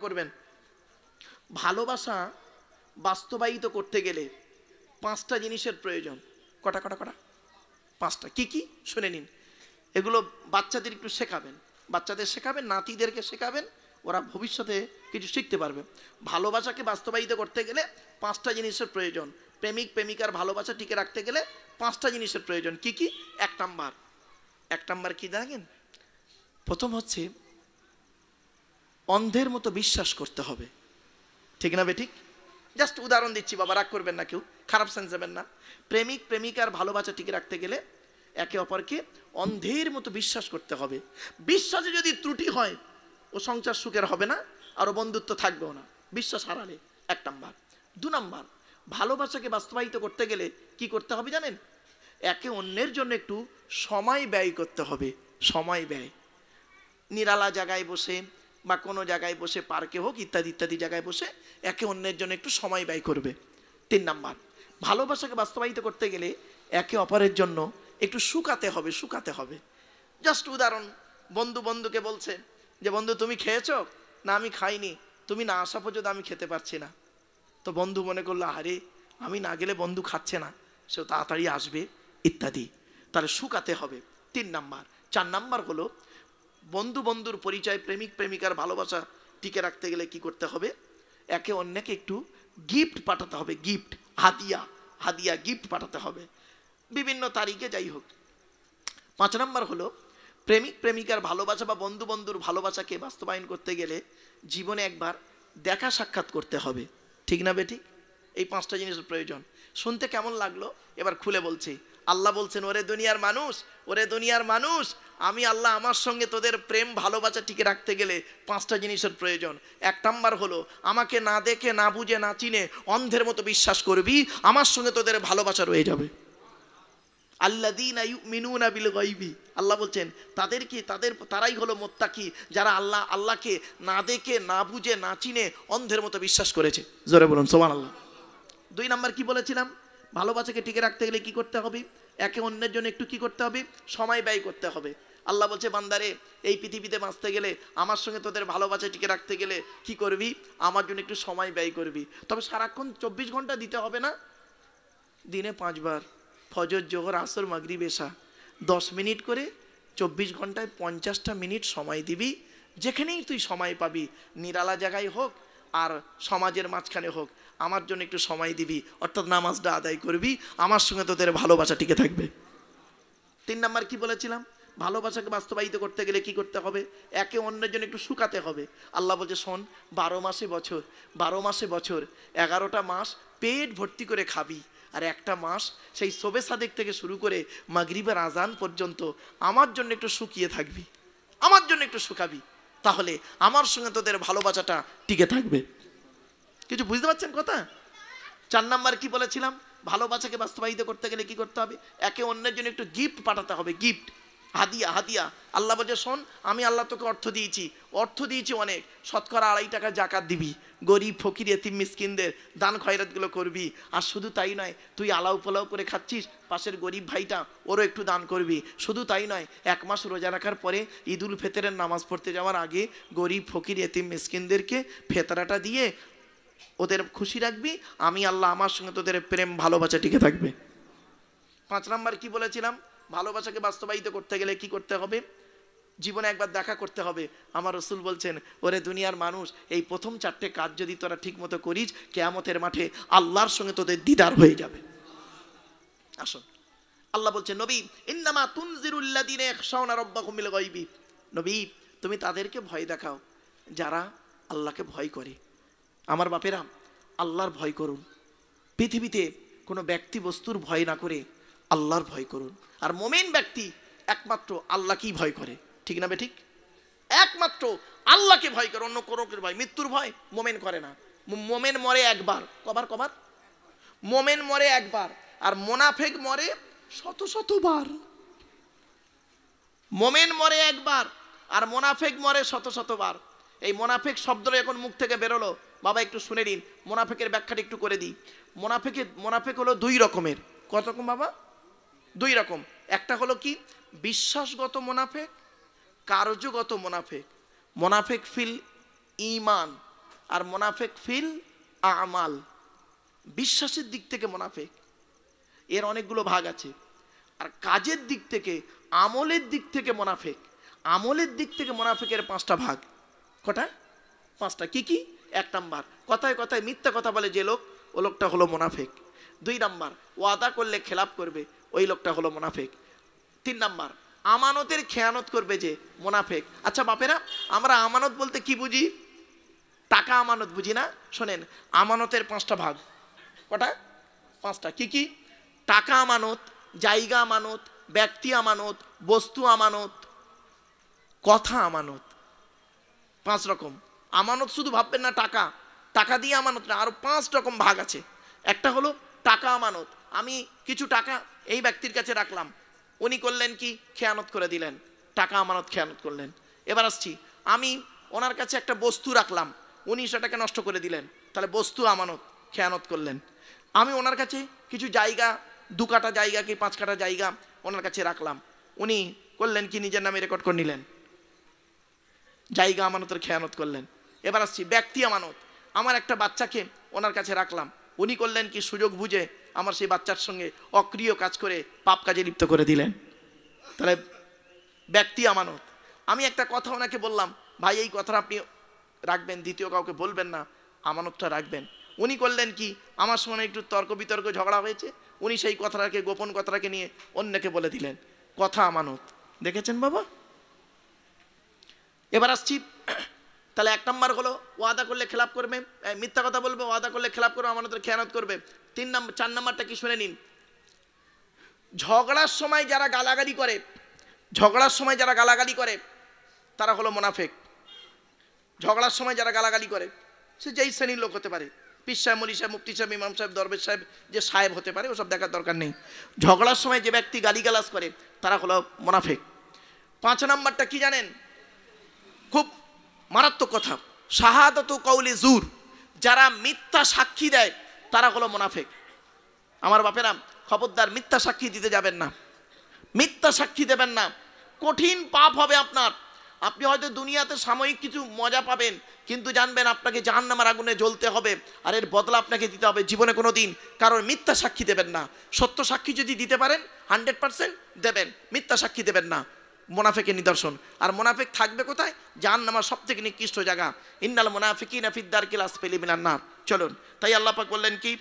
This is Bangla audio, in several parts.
করবেন। ভালোবাসা বাস্তবায়িত করতে গেলে 5টা জিনিসের প্রয়োজন। কটা কটা কটা? 5টা। কি কি শুনে নিন। এগুলো বাচ্চাদের একটু শেখাবেন, বাচ্চাদের শেখাবেন, নাতিদেরকে শেখাবেন, ওরা ভবিষ্যতে কিছু শিখতে পারবে। ভালোবাসাকে বাস্তবায়িত করতে গেলে 5টা জিনিসের প্রয়োজন। প্রেমিক প্রেমিকার ভালোবাসা টিকে রাখতে গেলে 5টা জিনিসের প্রয়োজন। কি কি? এক নাম্বার কি দেখেন? প্রথম হচ্ছে অন্ধের মতো বিশ্বাস করতে হবে। ঠিক না বেঠিক? জাস্ট উদাহরণ দিচ্ছি বাবা, রাগ করবেন না, কেউ খারাপ সেন্স দেবেন না। প্রেমিক প্রেমিকার ভালোবাসা টিকে রাখতে গেলে একে অপরকে অন্ধের মতো বিশ্বাস করতে হবে। বিশ্বাসে যদি ত্রুটি হয় ও সংসার সুখের হবে না, আর বন্ধুত্ব থাকবেও না, বিশ্বাস হারালে। 1 নাম্বার। 2 নাম্বার, ভালোবাসাকে বাস্তবায়িত করতে গেলে কি করতে হবে জানেন? একে অন্যের জন্য একটু সময় ব্যয় করতে হবে। সময় ব্যয়, নিরালা জায়গায় বসে বা কোনো জায়গায় বসে, পার্কে হোক, ইত্যাদি ইত্যাদি জায়গায় বসে একে অন্যের জন্য একটু সময় ব্যয় করবে। 3 নাম্বার, ভালোবাসাকে বাস্তবায়িত করতে গেলে একে অপরের জন্য একটু শুকাতে হবে। শুকাতে হবে। জাস্ট উদাহরণ, বন্ধু বন্ধুকে বলছে যে বন্ধু তুমি খেয়েছো? না আমি খাইনি, তুমি না আসা পর্যন্ত আমি খেতে পারছি না। তো বন্ধু মনে করলো আরে আমি না গেলে বন্ধু খাচ্ছে না, সে তাড়াতাড়ি আসবে ইত্যাদি। তাহলে শুকাতে হবে। 3 নাম্বার। 4 নাম্বার হলো বন্ধু বন্ধুর পরিচয়, প্রেমিক প্রেমিকার ভালোবাসা টিকে রাখতে গেলে কি করতে হবে? একে অন্যকে একটু গিফট পাঠাতে হবে। গিফট, হাদিয়া, হাদিয়া গিফট পাঠাতে হবে বিভিন্ন তারিখে, যাই হোক। 5 নাম্বার হলো প্রেমিক প্রেমিকার ভালোবাসা বা বন্ধু বন্ধুর ভালোবাসাকে বাস্তবায়ন করতে গেলে জীবনে একবার দেখা সাক্ষাৎ করতে হবে। ঠিক না বেঠিক? এই 5টা জিনিসের প্রয়োজন। শুনতে কেমন লাগলো এবার খুলে বলছি। আল্লাহ বলছেন, ওরে দুনিয়ার মানুষ, ওরে দুনিয়ার মানুষ, আমি আল্লাহ আমার সঙ্গে তোদের প্রেম ভালোবাসা টিকে রাখতে গেলে 5টা জিনিসের প্রয়োজন। 1 নাম্বার হলো আমাকে না দেখে না বুঝে না চিনে অন্ধের মতো বিশ্বাস করবি, আমার সঙ্গে তোদের ভালোবাসা রয়ে যাবে। আল্লাযীনা ইউমিনুনা বিল গায়বি, আল্লাহ বলছেন তারাই হলো মুত্তাকি, যারা আল্লাহকে না দেখে না বুঝে না চিনে অন্ধের মতো বিশ্বাস করেছে। জোরে বলুন সুবহানাল্লাহ। 2 নাম্বার কি বলেছিলাম? ভালোবাসাকে টিকে রাখতে গেলে কি করতে হবে? একে অন্যের জন্য একটু কি করতে হবে? সময় ব্যয় করতে হবে। আল্লাহ বলছে বান্দারে, এই পৃথিবীতে বাঁচতে গেলে, আমার সঙ্গে তোদের ভালোবাসা টিকে রাখতে গেলে কি করবি? আমার জন্য একটু সময় ব্যয় করবি। তবে সারাক্ষণ 24 ঘন্টা দিতে হবে না, দিনে 5 বার, ফজর জোহর আসর মাগরিব এশা, 10 মিনিট করে 24 ঘন্টায় 50টা মিনিট সময় দিবি। যেখানেই তুই সময় পাবি, নিরালা জায়গায় হোক আর সমাজের মাঝখানে হোক, আমার জন্য একটু সময় দিবি, অর্থাৎ নামাজটা আদায় করবি, আমার সঙ্গে তোদের ভালোবাসা টিকে থাকবে। 3 নাম্বার কি বলেছিলাম? ভালোবাসাকে বাস্তবায়িত করতে গেলে কি করতে হবে? একে অন্যের জন্য একটু শুকাতে হবে। আল্লাহ বলছে শোন, 12 মাসে বছর, 12 মাসে বছর, 11টা মাস পেট ভর্তি করে খাবি, আর একটা মাস সেই শবে সাদেক থেকে শুরু করে মাগরিবের আজান পর্যন্ত আমার জন্য একটু শুকিয়ে থাকবি, আমার জন্য একটু শুকাবি, তাহলে আমার সঙ্গে তোদের ভালোবাসাটা টিকে থাকবে। কিছু বুঝতে পারছেন কথা? 4 নাম্বার কি বলেছিলাম? ভালোবাসাকে বাস্তবায়িত করতে গেলে কি করতে হবে? একে অন্যের জন্য একটু গিফট পাঠাতে হবে। গিফট, হাদিয়া, হাদিয়া। আল্লাহ বলছে শোন, আমি আল্লাহ তোকে অর্থ দিয়েছি অনেক, শতকরা 2.5 টাকা জাকাত দিবি, গরিব ফকির এতিম মিসকিনদের দান খয়রাতগুলো করবি। আর শুধু তাই নয়, তুই আলাউ পোলাও করে খাচ্ছিস, পাশের গরিব ভাইটা ওরও একটু দান করবি। শুধু তাই নয়, 1 মাস রোজা রাখার পরে ঈদ উল ফিতরের নামাজ পড়তে যাওয়ার আগে গরিব ফকির এতিম মিসকিনদেরকে ফেতরাটা দিয়ে ওদের খুশি রাখবি। আমি আল্লাহ আমার সঙ্গে তোদের প্রেম ভালোবাসা টিকে থাকবে। 5 নাম্বার কি বলেছিলাম? ভালোবাসাকে বাস্তবায়িত করতে গেলে কি করতে হবে? জীবনে একবার দেখা করতে হবে। আমার রাসূল বলছেন, ওরে দুনিয়ার মানুষ, এই প্রথম 4টে কাজ যদি তোরা ঠিক মতো করিস, কিয়ামতের মাঠে আল্লাহর সঙ্গে তোদের দিদার হয়ে যাবে। আসুন, আল্লাহ বলছেন নবী, ইন্নামা তুনজিরুল্লাযীনা ইয়াখশাউনা রাব্বাহুম বিল গায়বি, নবী তুমি তাদেরকে ভয় দেখাও যারা আল্লাহকে ভয় করে। আমার বাপেরা, আল্লাহর ভয় করুন। পৃথিবীতে কোনো ব্যক্তি বস্তুর ভয় না করে আল্লাহর ভয় করুন। আর মুমিন ব্যক্তি একমাত্র আল্লাহকেই ভয় করে। ঠিক না বেঠিক? একমাত্র আল্লাহকে ভয় করে, অন্য কোনো ভয়, মৃত্যুর ভয় মুমিন করে না। মুমিন মরে একবার, কবার? মুমিন মরে একবার, আর মুনাফিক মরে শত শতবার। মুমিন মরে একবার আর মুনাফিক মরে শত শতবার। এই মুনাফিক শব্দটা এখন মুখ থেকে বেরোলো, বাবা একটু শুনে নিন, মুনাফিকের ব্যাখ্যাটা একটু করে দিই। মুনাফিক হলো 2 রকমের। কত রকম বাবা? 2 রকম। একটা হলো কি বিশ্বাসগত মুনাফিক, কার্যগত মুনাফিক। মুনাফিক ফিল ঈমান, আর মোনাফেক ফিল আমাল, বিশ্বাসের দিক থেকে মোনাফেক, এর অনেকগুলো ভাগ আছে। আর কাজের দিক থেকে, আমলের দিক থেকে মোনাফেক, আমলের দিক থেকে মোনাফেকের 5টা ভাগ। কটা? 5টা। কি কি? 1 নাম্বার, কথায় কথায় মিথ্যা কথা বলে যে লোক, ও লোকটা হলো মোনাফেক। 2 নাম্বার, ওয়াদা করলে খেলাপ করবে, ওই লোকটা হলো মোনাফেক। 3 নাম্বার, আমানতের খেয়ানত করবে যে, মোনাফেক। আচ্ছা বাপেরা, আমরা আমানত বলতে কি বুঝি? টাকা আমানত বুঝি না? শোনেন, আমানতের 5টা ভাগ। কটা? 5টা। কি কি? টাকা আমানত, জায়গা আমানত, ব্যক্তি আমানত, বস্তু আমানত, কথা আমানত। 5 রকম আমানত। শুধু ভাববেন না টাকা, টাকা দিয়ে আমানত না, আরো 5 রকম ভাগ আছে। একটা হলো টাকা আমানত, আমি কিছু টাকা এই ব্যক্তির কাছে রাখলাম, উনি করলেন কি? খেয়ানত করে দিলেন, টাকা আমানত খেয়ানত করলেন। এবার আসছি, আমি ওনার কাছে একটা বস্তু রাখলাম, উনি সেটাকে নষ্ট করে দিলেন, তাহলে বস্তু আমানত, খেয়ানত করলেন। আমি ওনার কাছে কিছু জায়গা, 2 কাঠা জায়গা কি 5 কাঠা জায়গা ওনার কাছে রাখলাম, উনি করলেন কি? নিজের নামে রেকর্ড করে নিলেন, জায়গা আমানতের খেয়ানত করলেন। এবার আসছি ব্যক্তি আমানত, আমার একটা বাচ্চাকে ওনার কাছে রাখলাম, উনি করলেন কি? সুযোগ বুঝে আমার সেই বাচ্চার সঙ্গে অক্রিয় কাজ করে পাপ কাজে লিপ্ত করে দিলেন, তাহলে ব্যক্তি আমানত। আমি একটা কথা ওনাকে বললাম, ভাই এই কথাটা আপনি রাখবেন, দ্বিতীয় কাউকে বলবেন না, আমানতটা রাখবেন। উনি করলেন কি? আমার সঙ্গে একটু তর্ক বিতর্ক ঝগড়া হয়েছে, উনি সেই কথাটাকে, গোপন কথাটাকে নিয়ে অন্যকে বলে দিলেন, কথা আমানত। দেখেছেন বাবা? এবার আসছি, তাহলে 1 নাম্বার হলো ওয়াদা করলে খেলাপ করবে, মিথ্যা কথা বলবে, ওয়াদা করলে খেলাপ করবে, আমানতের খেয়ানত করবে। 4 নাম্বারটা কি শুনে নিন, ঝগড়ার সময় যারা গালাগালি করে, ঝগড়ার সময় যারা গালাগালি করে তারা হলো মোনাফেক। ঝগড়ার সময় যারা গালাগালি করে, সে যেই শ্রেণীর লোক হতে পারে, পীর সাহেব, মলি সাহেব, মুফতি সাহেব, ইমাম সাহেব, দরবেশ সাহেব, যে সাহেব হতে পারে, ওসব দেখার দরকার নেই। ঝগড়ার সময় যে ব্যক্তি গালিগালাজ করে তারা হলো মোনাফেক। 5 নাম্বারটা কি জানেন? খুব মারাত্মক কথা, শাহাদাত কওলি জুর, যারা মিথ্যা সাক্ষী দেয় তারা হলো মোনাফেক। আমার বাপেরা, খবরদার মিথ্যা সাক্ষী দিতে যাবেন না, মিথ্যা সাক্ষী দেবেন না, কঠিন পাপ হবে আপনার। আপনি হয়তো দুনিয়াতে সাময়িক কিছু মজা পাবেন, কিন্তু জানবেন আপনাকে জাহান্নামের আগুনে জ্বলতে হবে, আর এর বদলা আপনাকে দিতে হবে জীবনে কোনো দিন। কারণ মিথ্যা সাক্ষী দেবেন না, সত্য সাক্ষী যদি দিতে পারেন 100% দেবেন, মিথ্যা সাক্ষী দেবেন না। মোনাফেকের নিদর্শন। আর মোনাফেক থাকবে কোথায়? জাহান্নামের সবথেকে নিকৃষ্ট জায়গা, ইন্নাল মুনাফিকিনা ফিদ দারকিল আসফালি মিনান নার। চলুন, তাই আল্লাহ পাক বললেন কি,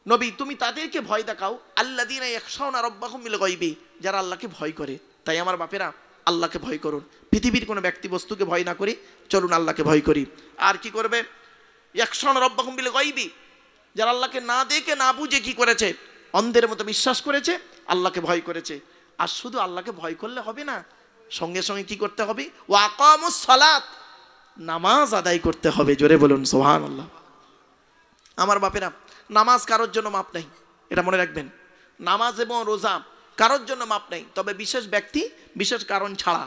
নবী তুমি তাদেরকে ভয় দেখাও, আল্লাযীনা ইয়াখশাউনা রাব্বাহুম বিল গায়বি, যারা আল্লাহকে ভয় করে। তাই আমার বাপেরা, আল্লাহকে ভয় করুন, পৃথিবীর কোনো ব্যক্তি বস্তুকে ভয় না করি, চলুন আল্লাহকে ভয় করি। আর কি করবে? ইয়াখশাউনা রাব্বাহুম বিল গায়বি, যারা আল্লাহকে না দেখে না বুঝে কি করেছে? অন্ধের মতো বিশ্বাস করেছে, আল্লাহকে ভয় করেছে। আর শুধু আল্লাহকে ভয় করলে হবে না, সঙ্গে সঙ্গে কি করতে হবে? ওয়া আকামুস সালাত, নামাজ আদায় করতে হবে। জোরে বলুন সুবহানাল্লাহ। আমার বাপেরা, নামাজ কারোর জন্য মাপ নাই, এটা মনে রাখবেন। নামাজ এবং রোজা কারোর জন্য মাপ নাই, তবে বিশেষ ব্যক্তি, বিশেষ কারণ ছাড়া,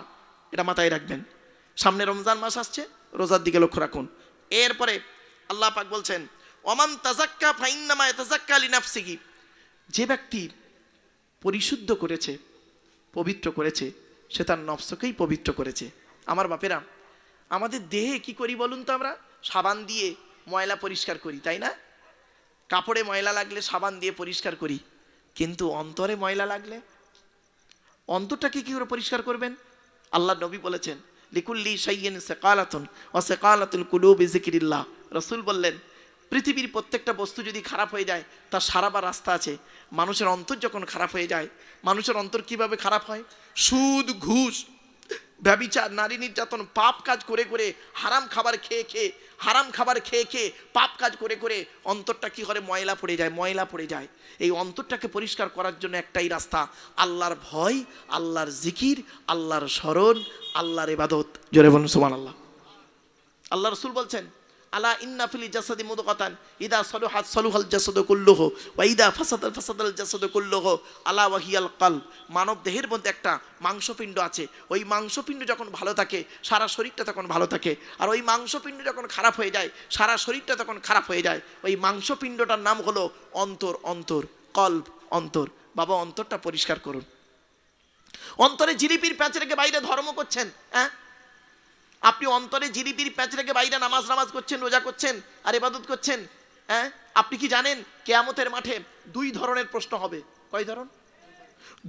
এটা মাথায় রাখবেন। সামনে রমজান মাস আসছে, রোজার দিকে লক্ষ্য রাখুন। এরপরে আল্লাহ পাক বলছেন, ওমান তাযাক্কা ফাইন্নামা ইয়াতাযাক্কা লিনাফসিহি, যে ব্যক্তি পরিশুদ্ধ করেছে, পবিত্র করেছে, সে তার নফসকেই পবিত্র করেছে। আমার বাপেরা, আমাদের দেহে কি করি বলুন তো? আমরা সাবান দিয়ে ময়লা পরিষ্কার করি, তাই না? কাপড়ে ময়লা লাগলে সাবান দিয়ে পরিষ্কার করি, কিন্তু অন্তরে ময়লা লাগলে অন্তরটাকে কি করে পরিষ্কার করবেন? আল্লাহ নবী বলেছেন, লিকুল্লি শাইইন সাকালাতুন ওয়া সাকালাতুল কুলুবি যিকরিল্লাহ। রাসূল বললেন, পৃথিবীর প্রত্যেকটা বস্তু যদি খারাপ হয়ে যায়, তার সারাবার রাস্তা আছে। মানুষের অন্তর যখন খারাপ হয়ে যায়, মানুষের অন্তর কিভাবে খারাপ হয়? সুদ, ঘুষ, ব্যভিচার, নারী নির্যাতন, পাপ কাজ করে করে, হারাম খাবার খেয়ে খেয়ে, হারাম খাবার খেয়ে খেয়ে, পাপ কাজ করে করে অন্তরটা কি করে? ময়লা পড়ে যায়, ময়লা পড়ে যায়। এই অন্তরটাকে পরিষ্কার করার জন্য একটাই রাস্তা, আল্লাহর ভয়, আল্লাহর জিকির, আল্লাহর স্মরণ, আল্লাহর ইবাদত। জোরে বলুন সুবহানাল্লাহ। আল্লাহ রাসূল বলছেন, আলা ইন্না ফিল জাসাদি মুদগাতান ইদা সালুহাত সালুহাল জাসাদু কুল্লুহু ওয়া ইদা ফাসাদাল ফাসাদাল জাসাদু কুল্লুহু আলা ওয়া হিয়াল কলব। মানব দেহের মধ্যে একটা মাংসপিণ্ড আছে, ওই মাংসপিণ্ড যখন ভালো থাকে, সারা শরীরটা তখন ভালো থাকে। আর ওই মাংসপিণ্ড যখন খারাপ হয়ে যায়, সারা শরীরটা তখন খারাপ হয়ে যায়। ওই মাংসপিণ্ডটার নাম হলো অন্তর। অন্তর, কলব, অন্তর। বাবা, অন্তরটা পরিষ্কার করুন। অন্তরে জিলিপির প্যাঁচ রেখে বাইরে ধর্ম করছেন, হ্যাঁ? আপনি অন্তরে জিরিপিরি প্যাঁচ রেখে বাইরে নামাজ করছেন, রোজা করছেন আর ইবাদত করছেন, হ্যাঁ? আপনি কি জানেন কিয়ামতের মাঠে দুই ধরনের প্রশ্ন হবে? কয় ধরন?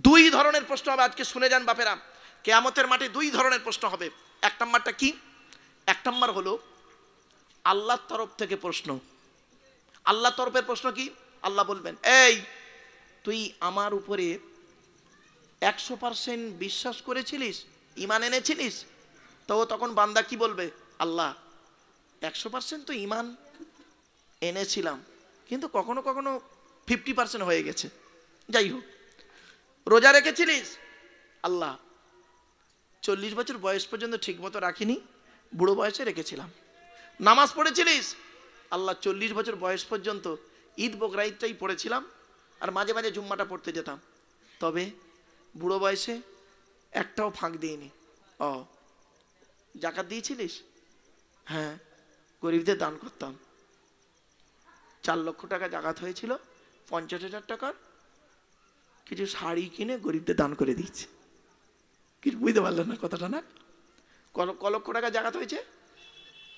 দুই ধরনের প্রশ্ন হবে। আজকে শুনে যান বাপেরা, কিয়ামতের মাঠে দুই ধরনের প্রশ্ন হবে। এক নম্বরটা কি? এক নম্বর হলো আল্লাহর তরফ থেকে প্রশ্ন। আল্লাহর তরফের প্রশ্ন কি? আল্লাহ বলবেন, এই তুই আমার উপরে 100% বিশ্বাস করেছিলিস, ঈমান এনেছিলিস? তো তখন বান্দা কি বলবে? আল্লাহ 100% তো ঈমান এনেছিলাম, কিন্তু কখনো কখনো 50% হয়ে গেছে। যাই হোক। রোজা রেখেছিলিস? আল্লাহ 40 বছর বয়স পর্যন্ত ঠিক মতো রাখিনি, বুড়ো বয়সে রেখেছিলাম। নামাজ পড়েছিলিস? আল্লাহ 40 বছর বয়স পর্যন্ত ঈদ বকরাইদটাই পড়েছিলাম, আর মাঝে মাঝে জুম্মাটা পড়তে যেতাম, তবে বুড়ো বয়সে একটাও ফাঁক দিইনি। ও, জাকাত দিয়েছিলিস? হ্যাঁ, গরিবদের দান করতাম। 4 লক্ষ টাকা জাকাত হয়েছিল, 50,000 টাকার কিছু শাড়ি কিনে গরিবদের দান করে দিয়েছে। কিছু বুঝতে পারলেন না কথাটা? না, ক লক্ষ টাকা জাকাত হয়েছে?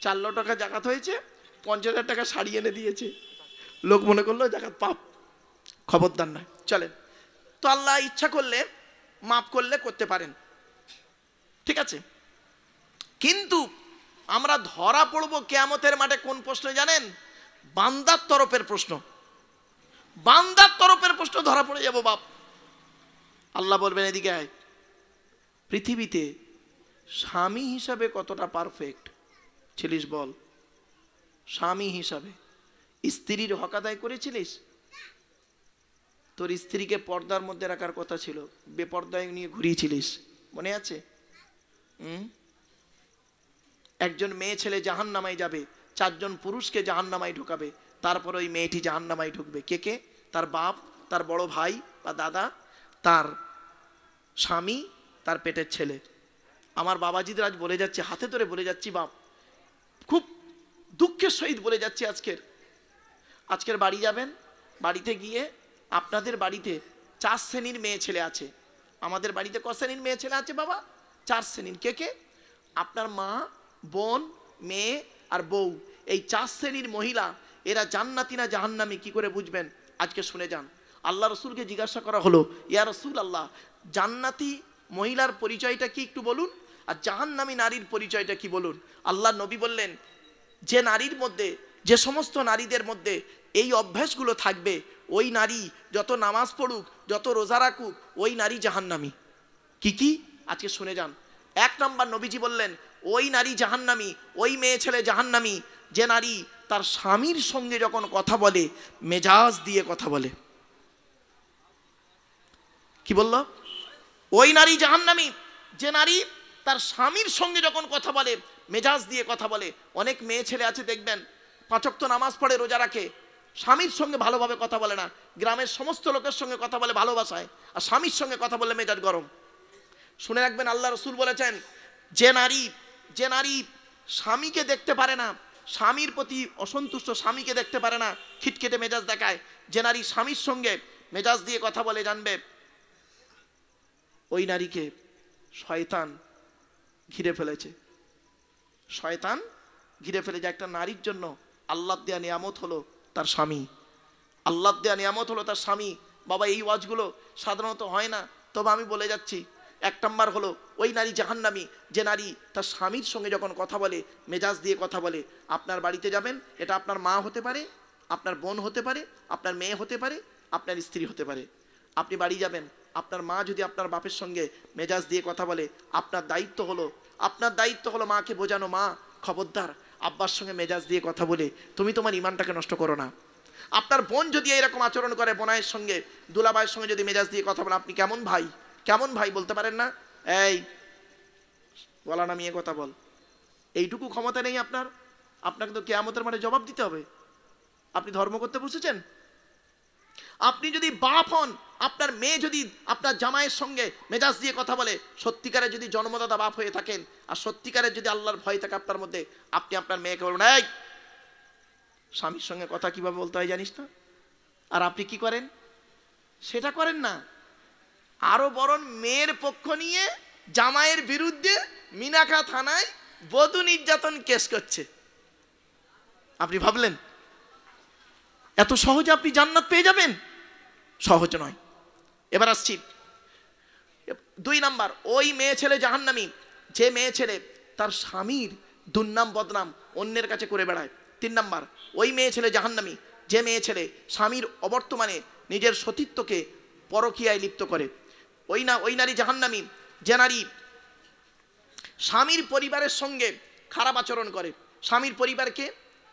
4 লক্ষ টাকা জাকাত হয়েছে, 50,000 টাকা শাড়ি এনে দিয়েছে। লোক মনে করলো জাকাত পাপ, খবরদার নয়। চলেন, তো আল্লাহ ইচ্ছা করলে মাফ করলে করতে পারেন, ঠিক আছে। কিন্তু আমরা ধরা পড়বো কিয়ামতের মাঠে কোন প্রশ্ন জানেন? বান্দার তরফের প্রশ্ন। বান্দার তরফের প্রশ্ন ধরা পড়ে যাবো বাপ। আল্লাহ বলবেন, এদিকে আয়, পৃথিবীতে স্বামী হিসাবে কতটা পারফেক্ট ছিলিস বল? স্বামী হিসাবে স্ত্রীর হক আদায় করেছিলিস? তোর স্ত্রীকে পর্দার মধ্যে রাখার কথা ছিল, বেপর্দায় নিয়ে ঘুরিয়েছিলিস, মনে আছে? একজন মেয়ে ছেলে জাহান্নামায় যাবে, 4 জন পুরুষকে জাহান্নামায় ঢুকাবে, তারপর ওই মেয়েটি জাহান্নামায় ঢুকবে। কে কে? তার বাপ, তার বড় ভাই বা দাদা, তার স্বামী, তার পেটের ছেলে। আমার বাবাজিদের আজ বলে যাচ্ছি, হাতে ধরে বলে যাচ্ছি বাপ, খুব দুঃখের সহিত বলে যাচ্ছি। আজকের বাড়ি যাবেন, বাড়িতে গিয়ে আপনাদের বাড়িতে 4 শ্রেণীর মেয়ে ছেলে আছে। আমাদের বাড়িতে ক শ্রেণীর মেয়ে ছেলে আছে বাবা? 4 শ্রেণীর। কে কে? আপনার মা, বোন, মেয়ে আর বউ, এই 4 শ্রেণীর মহিলা। এরা জান্নাতি না জাহান্নামী কি করে বুঝবেন? আজকে শুনে যান। আল্লাহ রসুলকে জিজ্ঞাসা করা হলো, ইয়া রসুল আল্লাহ, জান্নাতি মহিলার পরিচয়টা কি একটু বলুন, আর জাহান্নামী নারীর পরিচয়টা কি বলুন। আল্লাহ নবী বললেন, যে নারীর মধ্যে, যে সমস্ত নারীদের মধ্যে এই অভ্যাসগুলো থাকবে, ওই নারী যত নামাজ পড়ুক, যত রোজা রাখুক, ওই নারী জাহান্নামী। কি কি? আজকে শুনে যান। 1 নম্বর নবীজি বললেন, ওই নারী জাহান্নামী, ওই মেয়ে ছেলে জাহান্নামী যে নারী তার স্বামীর সঙ্গে যখন কথা বলে মেজাজ দিয়ে কথা বলে। কি বলল? ওই নারী জাহান্নামী যে নারী তার স্বামীর সঙ্গে যখন কথা বলে মেজাজ দিয়ে কথা বলে। অনেক মেয়ে ছেলে আছে দেখবেন 5 ওয়াক্ত নামাজ পড়ে, রোজা রাখে, স্বামীর সঙ্গে ভালোভাবে কথা বলে না। গ্রামের সমস্ত লোকের সঙ্গে কথা বলে ভালোবাসায়, আর স্বামীর সঙ্গে কথা বললে মেজাজ গরম। শুনে রাখবেন, আল্লাহ রসুল বলেছেন, যে নারী স্বামীকে দেখতে পারে না, স্বামীর প্রতি অসন্তুষ্ট, স্বামীকে দেখতে পারে না, খিটখিটে মেজাজ দেখায়, যে নারী স্বামীর সঙ্গে মেজাজ দিয়ে কথা বলে, জানবে ওই নারীকে শয়তান ঘিরে ফেলেছে। শয়তান ঘিরে ফেলেছে। একটা নারীর জন্য আল্লাহ দেয়া নিয়ামত হলো তার স্বামী। আল্লাহ দেয়া নিয়ামত হলো তার স্বামী। বাবা, এই ওয়াজগুলো সাধারণত হয় না, তবে আমি বলে যাচ্ছি। 1 নম্বর হলো ওই নারী জাহান্নামী যে নারী তার স্বামীর সঙ্গে যখন কথা বলে মেজাজ দিয়ে কথা বলে। আপনার বাড়িতে যাবেন, এটা আপনার মা হতে পারে, আপনার বোন হতে পারে, আপনার মেয়ে হতে পারে, আপনার স্ত্রী হতে পারে। আপনি বাড়ি যাবেন, আপনার মা যদি আপনার বাপের সঙ্গে মেজাজ দিয়ে কথা বলে, আপনার দায়িত্ব হলো মাকে বোঝানো, মা খবরদার আব্বার সঙ্গে মেজাজ দিয়ে কথা বলে তুমি তোমার ইমানটাকে নষ্ট করো না। আপনার বোন যদি এরকম আচরণ করে, বোনাইয়ের সঙ্গে, দুলাভাইয়ের সঙ্গে যদি মেজাজ দিয়ে কথা বলে, আপনি কেমন ভাই বলতে পারেন না? এই গলা নামিয়ে কথা বল, এইটুকু ক্ষমতা নেই আপনার? আপনাকে তো কিয়ামতের মাঠে জবাব দিতে হবে। আপনি ধর্ম করতে বসেছেন? আপনি যদি বাপ হন, আপনার মেয়ে যদি আপনার জামাইয়ের সঙ্গে মেজাজ দিয়ে কথা বলে, সত্যিকারের যদি জন্মদাতা বাপ হয়ে থাকেন, আর সত্যিকারের যদি আল্লাহর ভয় থাকে আপনার মধ্যে, আপনি আপনার মেয়েকে বলবেন, এই স্বামীর সঙ্গে কথা কিভাবে বলতে হয় জানিস না? আর আপনি কি করেন? সেটা করেন না। আরো বরং মেয়ের পক্ষ নিয়ে জামাইয়ের বিরুদ্ধে মিনাখা থানায় বধূ নির্যাতন কেস করছে। আপনি ভাবলেন এত সহজে আপনি জান্নাত পেয়ে যাবেন? সহজ নয়। এবার আসছি 2 নাম্বার, ওই মেয়ে ছেলে জাহান্নামী যে মেয়ে ছেলে তার স্বামীর দুর্নাম বদনাম অন্যের কাছে করে বেড়ায়। 3 নাম্বার, ওই মেয়ে ছেলে জাহান্নামী যে মেয়ে ছেলে স্বামীর অবর্তমানে নিজের সতীত্বকে পরকীয়ায় লিপ্ত করে। ওই নারী জাহান্নামী যে নারী স্বামীর পরিবারের সঙ্গে খারাপ আচরণ করে। স্বামীর পরিবারকে,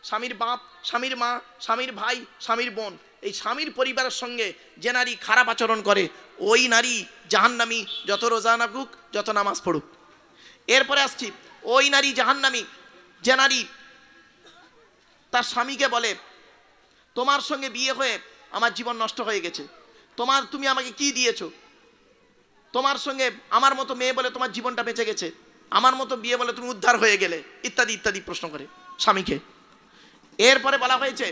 স্বামীর বাপ, স্বামীর মা, স্বামীর ভাই, স্বামীর বোন, এই স্বামীর পরিবারের সঙ্গে যে নারী খারাপ আচরণ করে ওই নারী জাহান্নামী, যত রোজা রাখুক, যত নামাজ পড়ুক। এরপরে আসছি, ওই নারী জাহান্নামী যে নারী তার স্বামীকে বলে তোমার সঙ্গে বিয়ে হয়ে আমার জীবন নষ্ট হয়ে গেছে, তুমি আমাকে কি দিয়েছো, তোমার সঙ্গে আমার মতো মেয়ে বলে তোমার জীবনটা বেঁচে গেছে, আমার মতো বিয়ে বলে তুমি উদ্ধার হয়ে গেলে, ইত্যাদি ইত্যাদি প্রশ্ন করে স্বামীকে। এরপরে বলা হয়েছে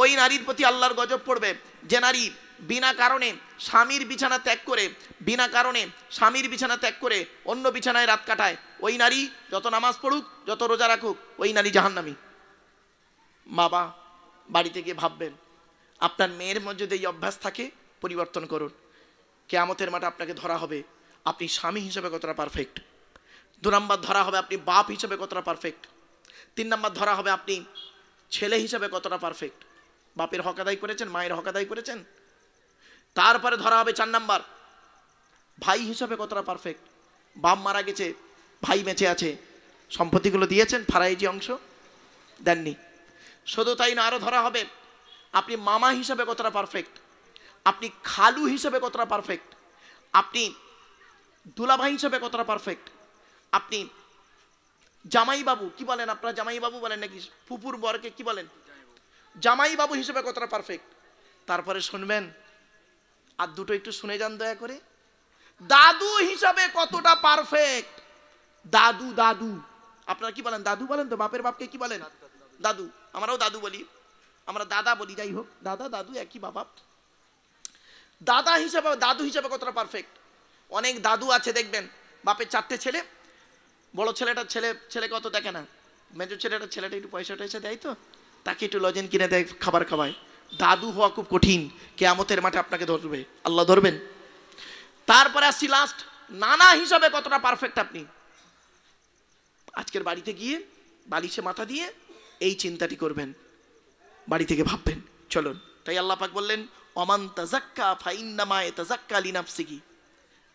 ওই নারীর প্রতি আল্লাহর গজব পড়বে যে নারী বিনা কারণে স্বামীর বিছানা ত্যাগ করে, বিনা কারণে স্বামীর বিছানা ত্যাগ করে অন্য বিছানায় রাত কাটায়। ওই নারী যত নামাজ পড়ুক, যত রোজা রাখুক, ওই নারী জাহান্নামী। বাবা বাড়িতে গিয়ে ভাববেন, আপনার মেয়ের মধ্যে যদি এই অভ্যাস থাকে পরিবর্তন করুন। কিয়ামতের মাঠে আপনাকে ধরা হবে আপনি স্বামী হিসেবে কতটা পারফেক্ট। 2 নাম্বার ধরা হবে আপনি বাপ হিসেবে কতটা পারফেক্ট। 3 নাম্বার ধরা হবে আপনি ছেলে হিসেবে কতটা পারফেক্ট, বাপের হক আদায় করেছেন, মায়ের হক আদায় করেছেন। তারপরে ধরা হবে 4 নাম্বার ভাই হিসেবে কতটা পারফেক্ট, বাপ মারা গেছে, ভাই বেঁচে আছে, সম্পত্তিগুলো দিয়েছেন, ফারাইজি অংশ দেননি। শুধু তাই না, আরো ধরা হবে আপনি মামা হিসেবে কতটা পারফেক্ট, আপনি খালু হিসেবে কতটা পারফেক্ট, আপনি দুলাভাই হিসেবে কতটা পারফেক্ট, আপনি জামাই বাবু, কি বলেন আপনারা, জামাই বাবু বলেন নাকি, ফুপুর বরকে কি বলেন, জামাই বাবু হিসেবে কতটা পারফেক্ট। তারপরে শুনবেন, আর দুটো একটু শুনে যান দয়া করে, দাদু হিসাবে কতটা পারফেক্ট। দাদু, দাদু আপনারা কি বলেন, দাদু বলেন তো, বাপের বাপকে কি বলেন, দাদু। আমরাও দাদু বলি, আমরা দাদা বলি, যাই হোক, দাদা দাদু একই বাবা। দাদু হিসাবে কতটা পারফেক্ট। অনেক দাদু আছে দেখবেন বাপের 4টে ছেলে, বড় ছেলেটা ছেলেকে অত দেখে না, মেজর ছেলেটা একটু পয়সা টয়সা দেয় তো, তাকে একটু লজেন কিনে দেয়, খাবার খাওয়ায়। দাদু হওয়া খুব কঠিন, কিয়ামতের মাঠে আপনাকে ধরবে, আল্লাহ ধরবেন। তারপরে আসছি লাস্ট, নানা হিসাবে কতটা পারফেক্ট আপনি। আজকের বাড়িতে গিয়ে বালিশে মাথা দিয়ে এই চিন্তাটি করবেন, বাড়ি থেকে ভাববেন। চলুন, তাই আল্লাহ পাক বললেন ওমান তাযাক্কা ফাইন্নামা ইয়াতাযাক্কা লিনাফসিহি,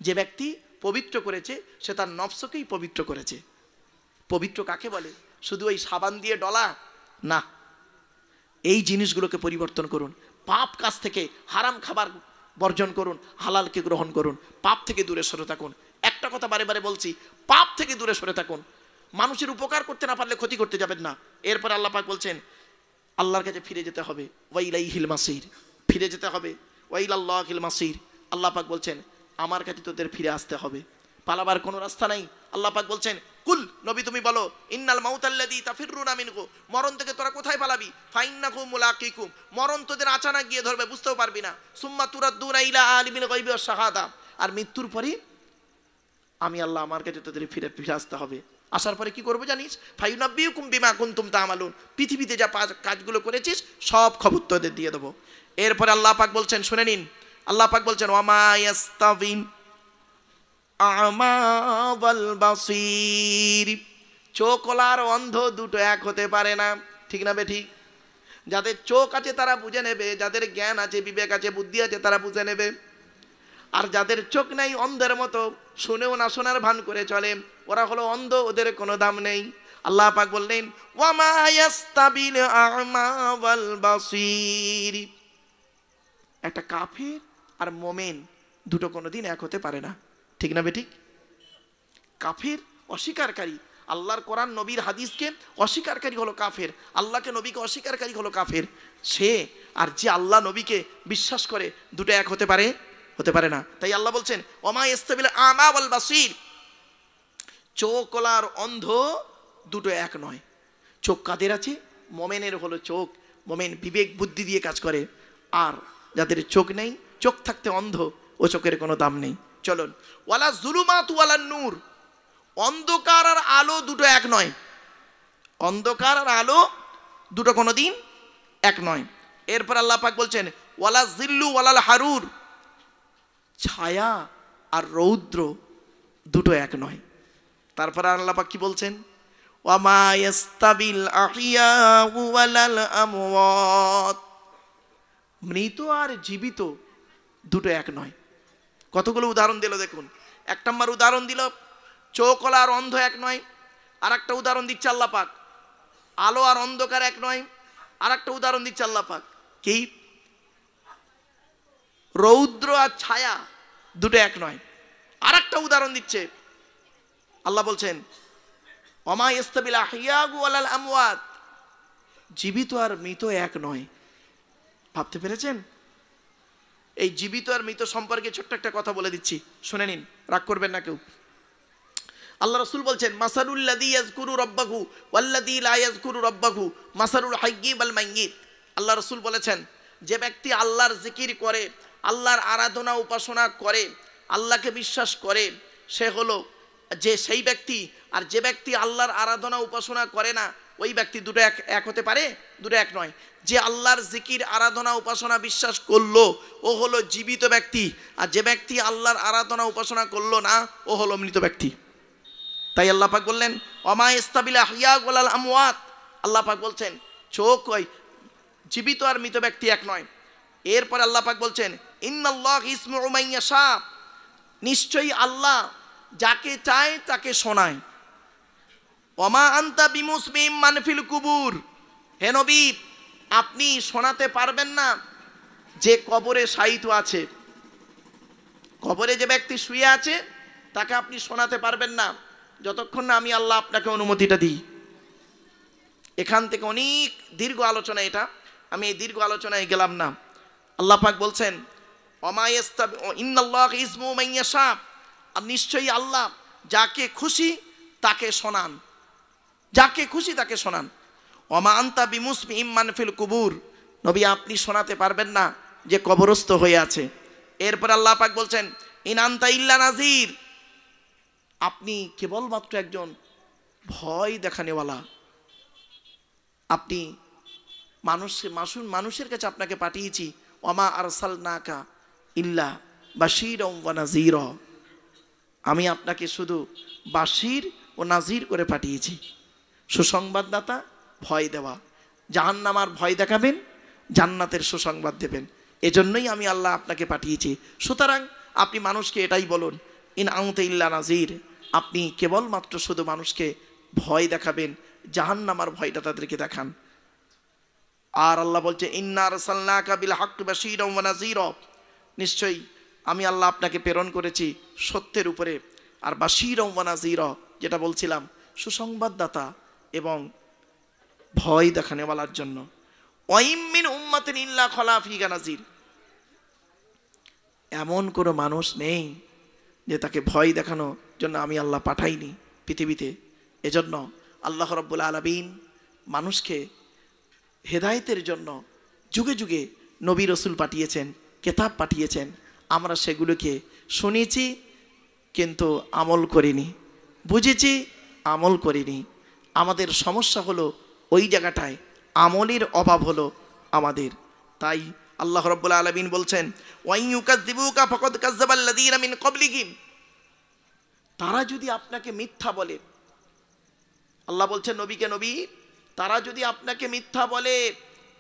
যে ব্যক্তি পবিত্র করেছে সে তার নফসকেই পবিত্র করেছে। পবিত্র কাকে বলে? শুধু ওই সাবান দিয়ে ডলা না, এই জিনিসগুলোকে পরিবর্তন করুন। পাপ কাজ থেকে, হারাম খাবার বর্জন করুন, হালালকে গ্রহণ করুন, পাপ থেকে দূরে সরে থাকুন। একটা কথা বারে বারে বলছি, পাপ থেকে দূরে সরে থাকুন। মানুষের উপকার করতে না পারলে ক্ষতি করতে যাবেন না। এরপর আল্লাহ পাক বলছেন আল্লাহর কাছে ফিরে যেতে হবে, ওয়াইলাইহিল মাসির, ফিরে যেতে হবে, ওয়াইলাল্লাহিল মাসির। আল্লাহ পাক বলছেন আমার কাছে তোদের ফিরে আসতে হবে, পালাবার কোনো রাস্তা নাই। আল্লাহ পাক বলছেন কুল, নবী তুমি বলো, ইন্নাল মাউতাল্লাযী তাফিররুনা মিনহু, মরণ থেকে তোরা কোথায় পালাবি, ফাইন্নাহু মুলাকিকুম, মরণ তোদের আচানক গিয়ে ধরবে, বুঝতেও পারবি না। সুম্মা তুরাদ্দুনা ইলা আলিমিল গায়বি ওয়াশ শাহাদা, আর মৃত্যুর পরে আমি আল্লাহ আমার কাছে তোদের ফিরে আসতে হবে। আসার পরে কি করবো জানিস, ফায়ুনাব্বিউকুম বিমা কুনতুম তা'মালুন, পৃথিবীতে যা কাজগুলো করেছিস সব খবর তোদের দিয়ে দেবো। এরপরে আল্লাহ পাক বলছেন, শুনে নিন, আল্লাহ পাক বলছেন ওয়ামা ইয়াস্তাবিন আ'মা ওয়াল বাসীর, চোখওয়ালার অন্ধ দুটো এক হতে পারে না, ঠিক না বেঠিক? যাদের চোখ আছে তারা বুঝে নেবে, যাদের জ্ঞান আছে, বিবেক আছে, বুদ্ধি আছে, তারা বুঝে নেবে। আর যাদের চোখ নেই, অন্ধের মতো শুনেও না শোনার ভান করে চলে, ওরা হলো অন্ধ, ওদের কোনো দাম নেই। আল্লাহ পাক বললেন ওয়ামা ইয়াস্তাবিল আ'মা ওয়াল বাসীর, একটা কাফের আর মোমেন দুটো কোনোদিন এক হতে পারে না, ঠিক না বেঠিক? কাফের অস্বীকারী, আল্লাহর কোরআন নবীর হাদিসকে অস্বীকারী হলো কাফের, আল্লাহকে নবীকে অস্বীকারী হলো কাফের। সে আর যে আল্লাহ নবীকে বিশ্বাস করে দুটো এক হতে পারে না। তাই আল্লাহ বলছেন ওমা ইস্তাবিল আমা ওয়াল বাসীর, চোখওয়ালার অন্ধ দুটো এক নয়। চোখ কাদের আছে? মোমেনের হলো চোখ, মোমেন বিবেক বুদ্ধি দিয়ে কাজ করে। আর যাদের চোখ নেই, চোখ থাকতে অন্ধ, ও চোখের কোনো দাম নেই। চলুন, ওয়ালা যুলুমাতু ওয়ালা নূর, অন্ধকার আর আলো দুটো এক নয়, অন্ধকার আর আলো দুটো কোনোদিন এক নয়। এরপর আল্লাহ পাক বলছেন ওয়ালা জিল্লু ওয়ালাল হারুর, ছায়া আর রৌদ্র দুটো এক নয়। তারপর আল্লাহ পাক কি বলছেন, ওয়ামা ইয়াস্তাবিল আহিয়াউ ওয়ালাল আমওয়াত, মৃত আর জীবিত দুটো এক নয়। কতগুলো উদাহরণ দিল দেখুন। এক নম্বর উদাহরণ দিল চোখওয়ালা আর অন্ধ এক নয়। আর একটা উদাহরণ দিচ্ছে আল্লাহ পাক, আলো আর অন্ধকার এক নয়। আর একটা উদাহরণ দিচ্ছে আল্লাহ পাক, কি রৌদ্র আর ছায়া দুটো এক নয়। আর একটা উদাহরণ দিচ্ছে আল্লাহ বলছেন ওমা ইস্তাবিল আহিয়াউ ওয়ালাল আমওয়াত, জীবিত আর মৃত এক নয়। ভাবতে পেরেছেন? এই জীবিত আর মৃত সম্পর্কে ছোট্ট একটা কথা বলে দিচ্ছি, শুনে নিন, রাগ করবেন না কেউ। আল্লাহ রাসূল বলছেন মাসালুল লাযী ইয়াযকুরু রাব্বাহু ওয়াল্লাযী লা ইয়াযকুরু রাব্বাহু মাসালুল হাইয়্যি ওয়াল মাইয়্যিত। আল্লাহ রাসূল বলেছেন যে ব্যক্তি আল্লাহর জিকির করে, আল্লাহর আরাধনা উপাসনা করে, আল্লাহকে বিশ্বাস করে, সে হলো যে সেই ব্যক্তি। আর যে ব্যক্তি আল্লাহর আরাধনা উপাসনা করে না, ওই ব্যক্তি দুটো এক হতে পারে? দুটো এক নয়। যে আল্লাহর জিকির আরাধনা উপাসনা বিশ্বাস করলো ও হলো জীবিত ব্যক্তি, আর যে ব্যক্তি আল্লাহর আরাধনা উপাসনা করলো না ও হলো মৃত ব্যক্তি। তাই আল্লাহ পাক বললেন ওমা ইস্তাবিল আহিয়াউ ওয়ালাল আমওয়াত, আল্লাহ পাক বলছেন চোখ ওই জীবিত আর মৃত ব্যক্তি এক নয়। এরপর আল্লাহ পাক বলছেন ইন্নাল্লাহ ইসমাউ মান ইয়াশা, নিশ্চয়ই আল্লাহ যাকে চায় তাকে শোনায়। ওমা আনতা বিমুসমিম মান ফিল কুবুর, হে নবী আপনি শোনাতে পারবেন না যে কবরে শায়িত আছে। কবরে যে ব্যক্তি শুয়ে আছে তাকে আপনি শোনাতে পারবেন না যতক্ষণ না আমি আল্লাহ আপনাকে অনুমতিটা দিই। এখান থেকে অনেক দীর্ঘ আলোচনা, এটা আমি এই দীর্ঘ আলোচনায় গেলাম না। আল্লাহ পাক বলছেন ওমা ইস্তাবি ইন্নাল্লাহ ইসমাউ মান ইয়াশা, আর নিশ্চয়ই আল্লাহ যাকে খুশি তাকে শোনান, যাকে খুশি তাকে শোনান। ওমা আনতা বিমুসমিম মান ফিল কুবুর, নবী আপনি শোনাতে পারবেন না যে কবরস্থ হয়ে আছে। এরপর আল্লাহ পাক বলছেন ইন আনতা ইল্লা নাযির, আপনি কেবলমাত্র একজন ভয় দেখানেওয়ালা। আপনি মানুষের কাছে আপনাকে পাঠিয়েছি ওমা আরসালনাকা ইল্লা বাশীরাও ওয়া নাযীরা, আমি আপনাকে শুধু বাশীর ও নাজির করে পাঠিয়েছি, সুসংবাদদাতা, ভয় দেওয়া। জাহান্নামার ভয় দেখাবেন, জান্নাতের সুসংবাদ দেবেন, এজন্যই আমি আল্লাহ আপনাকে পাঠিয়েছি। সুতরাং আপনি মানুষকে এটাই বলুন ইন আনতা ইল্লা নাযীর, আপনি কেবলমাত্র শুধু মানুষকে ভয় দেখাবেন, জাহান্নামার ভয়টা তাদেরকে দেখান। আর আল্লাহ বলছে ইন্না আরসালনাকা বিল হাক্কি বাশীরাও ওয়া নাযীরা, নিশ্চয়ই আমি আল্লাহ আপনাকে প্রেরণ করেছি সত্যের উপরে, আর বাশীরাও ওয়া নাযীরা যেটা বলছিলাম সুসংবাদদাতা এবং ভয় দেখানেওয়ালার জন্য। ওয়াইম মিন উম্মাতিন ইল্লা খালা ফিহা নাযীর, এমন কোনো মানুষ নেই যে তাকে ভয় দেখানোর জন্য আমি আল্লাহ পাঠাইনি পৃথিবীতে। এজন্য আল্লাহ রাব্বুল আলামিন মানুষকে হেদায়েতের জন্য যুগে যুগে নবী রসুল পাঠিয়েছেন, কেতাব পাঠিয়েছেন। আমরা সেগুলোকে শুনেছি কিন্তু আমল করিনি, বুঝেছি আমল করিনি। আমাদের সমস্যা হলো ওই জায়গাটায় আমলের অভাব হলো আমাদের। তাই আল্লাহ রাব্বুল আলামিন বলছেন ওয়াইন ইউকাযযিবুকা ফাকাদ কাযযাবাল্লাযীনা মিন ক্বাবলিহিম, তারা যদি আপনাকে মিথ্যা বলে, আল্লাহ বলছেন নবীকে, নবী তারা যদি আপনাকে মিথ্যা বলে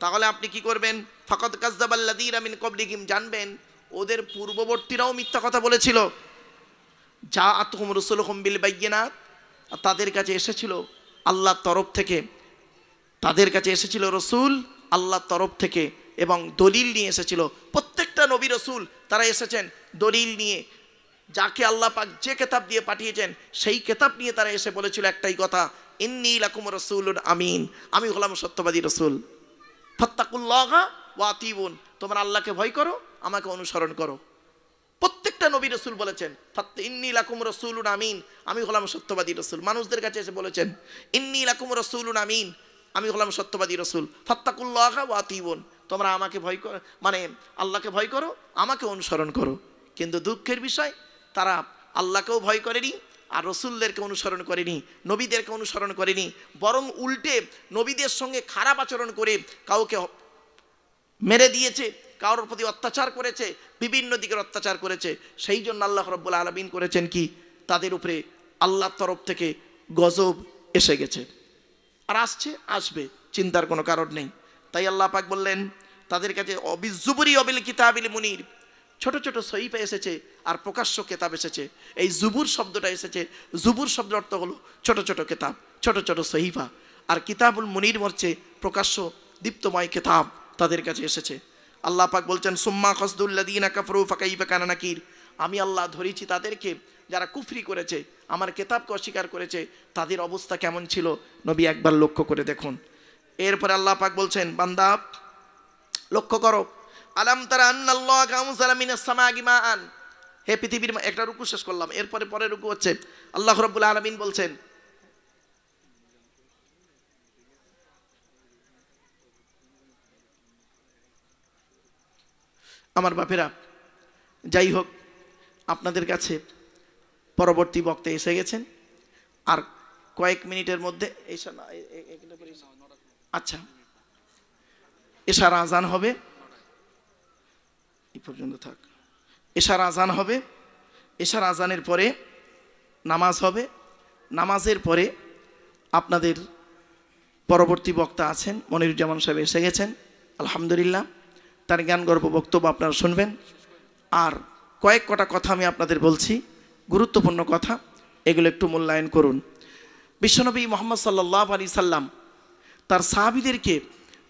তাহলে আপনি কি করবেন? ফাকাদ কাযযাবাল্লাযীনা মিন ক্বাবলিহিম, জানবেন ওদের পূর্ববর্তীরাও মিথ্যা কথা বলেছিল। জাআতুহুম রাসূলুহুম বিল বায়্যিনাত, তাদের কাছে এসেছিল আল্লাহর তরফ থেকে, তাদের কাছে এসেছিল রসুল আল্লাহর তরফ থেকে এবং দলিল নিয়ে এসেছিল। প্রত্যেকটা নবী রসুল তারা এসেছেন দলিল নিয়ে, যাকে আল্লাহ পাক যে কিতাব দিয়ে পাঠিয়েছেন সেই কিতাব নিয়ে তারা এসে বলেছিল একটাই কথা, ইন্নী লাকুম রাসূলুন আমিন, আমি হলাম সত্যবাদী রসুল। ফাত্তাকুল্লাহা ওয়া আতিউন, তোমরা আল্লাহকে ভয় করো, আমাকে অনুসরণ করো। প্রত্যেকটা নবী রসুল বলেছেন ইন্নী লাকুম রাসূলুন আমিন, আমি হলাম সত্যবাদী রসুল। মানুষদের কাছে এসে বলেছেন ইন্নী লাকুম রাসূলুন আমিন, আমি হলাম সত্যবাদী রসুল। ফাত্তাকুল্লাহা ওয়া আতিউন, তোমরা আমাকে ভয় করো, মানে আল্লাহকে ভয় করো, আমাকে অনুসরণ করো। কিন্তু দুঃখের বিষয় তারা আল্লাহকেও ভয় করেনি, আর রসুলদেরকে অনুসরণ করেনি, নবীদেরকে অনুসরণ করেনি, বরং উল্টে নবীদের সঙ্গে খারাপ আচরণ করে কাউকে মেরে দিয়েছে, কারোর প্রতি অত্যাচার করেছে, বিভিন্ন দিকের অত্যাচার করেছে। সেই জন্য আল্লাহ রাব্বুল আলামিন করেছেন কি, তাদের উপরে আল্লাহর তরফ থেকে গজব এসে গেছে, আর আসবে, চিন্তার কোনো কারণ নেই। তাই আল্লাহ পাক বললেন তাদের কাছে অবিজুবুরি অবিল কিতাবিল মুনির, ছোট ছোট সহিফা এসেছে আর প্রকাশ্য কেতাব এসেছে। এই জুবুর শব্দটা এসেছে, জুবুর শব্দের অর্থ হলো ছোট ছোট কেতাব, ছোট ছোট সহিফা, আর কিতাবুল মুনির হচ্ছে প্রকাশ্য দীপ্তময় কেতাব তাদের কাছে এসেছে। আল্লাহ পাক বলছেন সুম্মা খসদুল্লাযীনা কাফারু ফাকাইফা কানা নাকির, আমি আল্লাহ ধরেছি তাদেরকে যারা কুফরি করেছে, আমার কেতাবকে অস্বীকার করেছে, তাদের অবস্থা কেমন ছিল নবী একবার লক্ষ্য করে দেখুন। এরপরে আল্লাহ পাক বলছেন বান্দা লক্ষ্য করো, আলাম তারা আন্নাল্লাহা আনজালা মিনাস সামাই মাআন, হে পৃথিবীর, একটা রুকু শেষ করলাম, এরপরে পরের রুকু হচ্ছে আল্লাহ রাব্বুল আলামিন বলছেন আমার বাপেরা, যাই হোক আপনাদের কাছে পরবর্তী বক্তা এসে গেছেন, আর কয়েক মিনিটের মধ্যে আচ্ছা এশার আজান হবে, এই পর্যন্ত থাক, এশার আজান হবে, এশার আজানের পরে নামাজ হবে, নামাজের পরে আপনাদের পরবর্তী বক্তা আছেন মনিরুজ্জামান সাহেব এসে গেছেন, আলহামদুলিল্লাহ, তার জ্ঞানগর্ভ বক্তব্য আপনারা শুনবেন। আর কয়েক কটা কথা আমি আপনাদের বলছি, গুরুত্বপূর্ণ কথা, এগুলো একটু মূল্যায়ন করুন। বিশ্বনবী মুহাম্মদ সাল্লাল্লাহু আলাইহি সাল্লাম তার সাহাবীদেরকে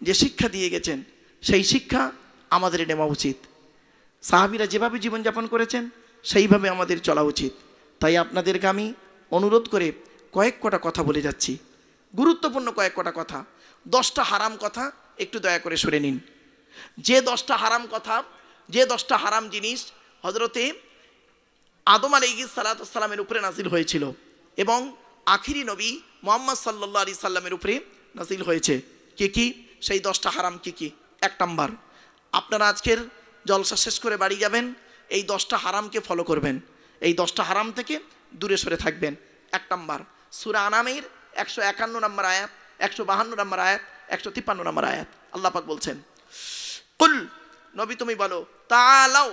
যে শিক্ষা দিয়ে গেছেন, সেই শিক্ষা আমাদের নেওয়া উচিত। সাহাবীরা যেভাবে জীবনযাপন করেছেন সেইভাবে আমাদের চলা উচিত। তাই আপনাদেরকে আমি অনুরোধ করে কয়েক কটা কথা বলে যাচ্ছি, গুরুত্বপূর্ণ কয়েক কটা কথা। 10টা হারাম কথা একটু দয়া করে শুনে নিন। যে 10টা হারাম কথা, যে 10টা হারাম জিনিস হযরতে আদম আলাইহিস সালামের উপরে নাজিল হয়েছিল এবং আখিরি নবী মুহাম্মদ সাল্লাল্লাহু আলাইহি সাল্লামের উপরে নাজিল হয়েছে। কি কি সেই 10টা হারাম কি কি? 1 নাম্বার, আপনারা আজকের জলসা শেষ করে বাড়ি যাবেন, এই 10টা হারামকে ফলো করবেন, এই 10টা হারাম থেকে দূরে সরে থাকবেন। 1 নাম্বার সূরা আনামের 151 নম্বর আয়াত, 152 নম্বর আয়াত, 153 নম্বর আয়াত, আল্লাহ পাক বলছেন কুল, নবী তুমি বলো, তাআলাও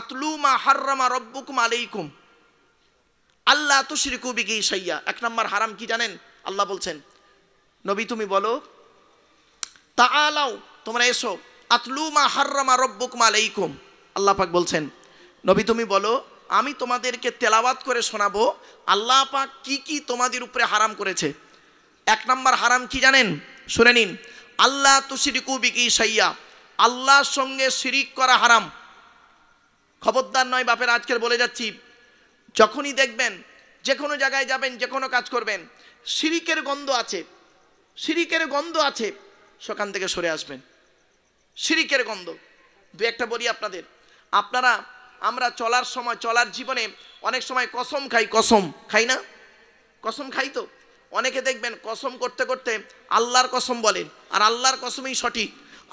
আতলু মা হাররামা রাব্বুকুম আলাইকুম আল্লা তুশরিকু বিহি শাইয়া। 1 নাম্বার হারাম কি জানেন? আল্লাহ বলছেন নবী তুমি বলো, তাআলাও তোমরা এসো, আতলু মা হাররামা রাব্বুকুম আলাইকুম, আল্লাহ পাক বলছেন নবী তুমি বলো, আমি তোমাদেরকে তেলাওয়াত করে শোনাবো আল্লাহ পাক কি কি তোমাদের উপরে হারাম করেছে। 1 নাম্বার হারাম কি জানেন? শুনে নিন, আল্লাহ তুশরিকু বিহি শাইয়া, আল্লাহর সঙ্গে শিরিক করা হারাম। খবরদার নয় বাপের, আজকের বলে যাচ্ছি, যখনই দেখবেন যে কোনো জায়গায় যাবেন, যে কোনো কাজ করবেন, শিরিকের গন্ধ আছে, শিরিকের গন্ধ আছে, সেখান থেকে সরে আসবেন। শিরিকের গন্ধ। দু একটা বলি আপনাদের, আমরা চলার সময়, চলার জীবনে অনেক সময় কসম খাই, কসম খাই না? কসম খাই তো। অনেকে দেখবেন কসম করতে করতে আল্লাহর কসম বলেন, আর আল্লাহর কসমই সঠিক।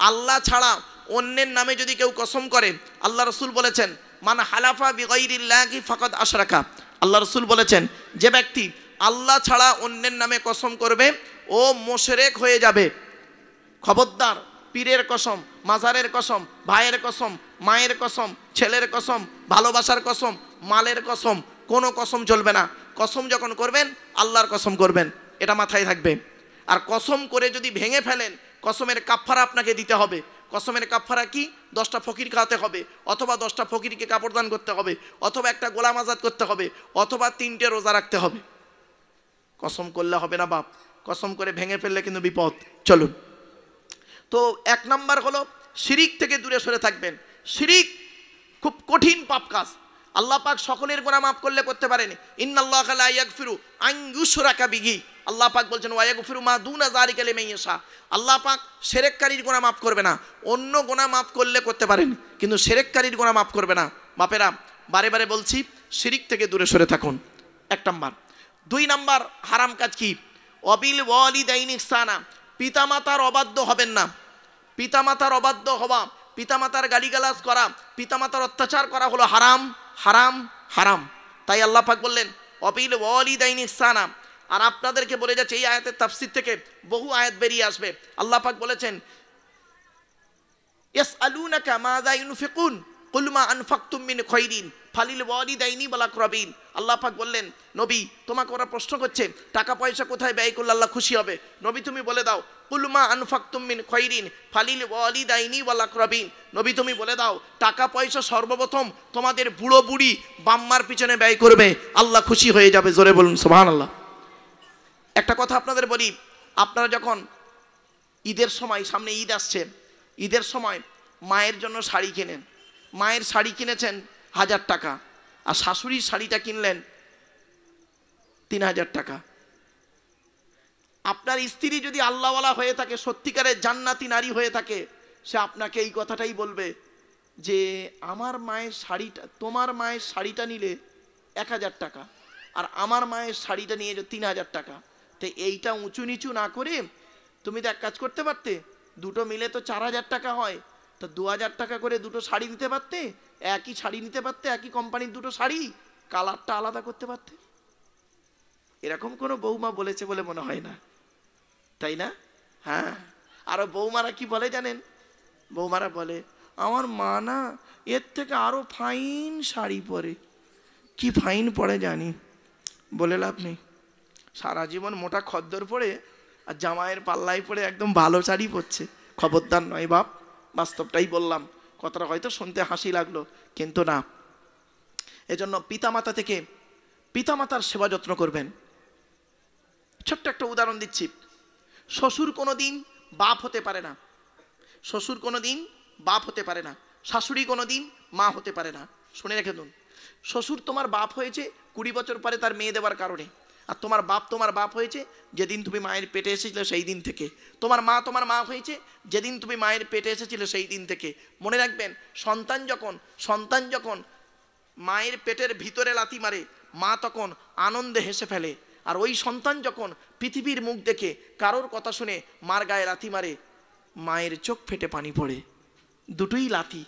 আল্লাহ ছাড়া অন্যের নামে যদি কেউ কসম করে, আল্লাহ রসুল বলেছেন মান হালাফা বিগাইরিল্লাহি ফাকাদ আশরাকা, আল্লাহ রসুল বলেছেন যে ব্যক্তি আল্লাহ ছাড়া অন্যের নামে কসম করবে ও মুশরিক হয়ে যাবে। খবরদার, পীরের কসম, মাজারের কসম, ভাইয়ের কসম, মায়ের কসম, ছেলের কসম, ভালোবাসার কসম, মালের কসম, কোনো কসম চলবে না। কসম যখন করবেন আল্লাহর কসম করবেন, এটা মাথায় থাকবে। আর কসম করে যদি ভেঙে ফেলেন, কসমের কাফারা আপনাকে দিতে হবে। কসমের কাফারা কি? 10টা ফকির খাওয়াতে হবে, অথবা 10টা ফকিরকে কাপড় দান করতে হবে, অথবা একটা গোলাম আজাদ করতে হবে, অথবা 3টে রোজা রাখতে হবে। কসম করলে হবে না বাপ, কসম করে ভেঙে ফেললে কিন্তু বিপদ। চলুন, তো 1 নাম্বার হলো শিরিক থেকে দূরে সরে থাকবেন। শিরিক খুব কঠিন পাপ কাজ। আল্লাহ পাক সকলের গুনাহ মাফ করলে করতে পারেন। ইন্নাল্লাহা লা ইয়াগফিরু আন ইউশরাকা বিহি, আল্লাহ পাক বলছেন ওয়া ইয়াগফিরু মা দুনা যালিকা লিমান ইয়াশা। আল্লাহ পাক শিরককারীর গুনাহ মাফ করবে না। অন্য গুনাহ মাফ করলে করতে পারেন, কিন্তু শিরককারীর গুনাহ মাফ করবে না। বাপেরা, বারে বারে বলছি, শিরিক থেকে দূরে সরে থাকুন। 1 নাম্বার। 2 নাম্বার হারাম কাজ কি? অবিল ওয়ালিদাইনি ইহসানা, পিতামাতার অবাধ্য হবেন না। পিতামাতার অবাধ্য হওয়া, পিতামাতার গালিগালাজ করা, পিতামাতার অত্যাচার করা হলো হারাম, হারাম, হারাম। তাই আল্লাহ পাক বললেন অবিল ওয়ালিদাইনি ইহসানা। আর আপনাদেরকে বলে যাচ্ছে, এই আয়াতের তাফসীর থেকে বহু আয়াত বেরিয়ে আসবে। আল্লাহ পাক বলেছেন, ইয়াসআলুনাকা মাযা ইউনফিকুন কুল মা আনফাকতুম মিন খায়রিন ফালিল ওয়ালিদাইনি ওয়াল আকরাবিন। আল্লাহ পাক বললেন, নবী তোমাকে ওরা প্রশ্ন করছে টাকা পয়সা কোথায় ব্যয় করলে আল্লাহ খুশি হবে, নবী তুমি বলে দাও কুল মা আনফাকতুম মিন খায়রিন ফালিল ওয়ালিদাইনি ওয়াল আকরাবিন। নবী তুমি বলে দাও টাকা পয়সা সর্বপ্রথম তোমাদের বুড়ো বুড়ি বাম্মার পিছনে ব্যয় করবে, আল্লাহ খুশি হয়ে যাবে। জোরে বলুন সুবহানাল্লাহ। একটা কথা আপনাদের বলি, আপনারা যখন ঈদের সময়, সামনে ঈদ আসছে, ঈদের সময় মায়ের জন্য শাড়ি কেনেন, মায়ের শাড়ি কিনেছেন 1000 টাকা, আর শাশুড়ির শাড়িটা কিনলেন 3000 টাকা। আপনার স্ত্রী যদি আল্লাহওয়ালা হয়ে থাকে, সত্যিকারের জান্নাতি নারী হয়ে থাকে, সে আপনাকে এই কথাটাই বলবে যে আমার মায়ের শাড়িটা, তোমার মায়ের শাড়িটা নিলে 1000 টাকা, আর আমার মায়ের শাড়িটা নিয়ে 3000 টাকা। তো এইটা উঁচু নিচু না করে তুমি তো এক কাজ করতে পারতে, দুটো মিলে তো 4000 টাকা হয়, তো 2000 টাকা করে দুটো শাড়ি নিতে পারতে, একই শাড়ি নিতে পারতে, একই কোম্পানির দুটো শাড়ি, কালারটা আলাদা করতে পারতে। এরকম কোনো বৌমা বলেছে বলে মনে হয় না, তাই না? হ্যাঁ। আরো বৌমারা কি বলে জানেন? বৌমারা বলে আমার মা না এর থেকে আরো ফাইন শাড়ি পরে। কি ফাইন পরে জানি, বলে লাভ নেই। সারা জীবন মোটা খদ্দর পরে আর জামাইয়ের পাল্লায় পরে একদম ভালো শাড়ি পরছে। খবরদার নয় বাপ, বাস্তবটাই বললাম। কথাটা হয়তো শুনতে হাসি লাগলো, কিন্তু না। এজন্য পিতামাতা থেকে পিতামাতার সেবা যত্ন করবেন। ছোট্ট একটা উদাহরণ দিচ্ছি। শ্বশুর কোনোদিন বাপ হতে পারে না, শ্বশুর কোনোদিন বাপ হতে পারে না, শাশুড়ি কোনোদিন মা হতে পারে না। শুনে রেখে দিন, শ্বশুর তোমার বাপ হয়েছে 20 বছর পরে তার মেয়ে দেওয়ার কারণে, আর তোমার বাপ হয়েছে যেদিন তুমি মায়ের পেটে এসেছিলে সেই দিন থেকে। তোমার মা হয়েছে যেদিন তুমি মায়ের পেটে এসেছিলে সেই দিন থেকে। মনে রাখবেন, সন্তান যখন মায়ের পেটের ভিতরে লাথি মারে, মা তখন আনন্দে হেসে ফেলে। আর ওই সন্তান যখন পৃথিবীর মুখ দেখে কারোর কথা শুনে মার গায়ে লাথি মারে, মায়ের চোখ ফেটে পানি পড়ে। দুটোই লাথি,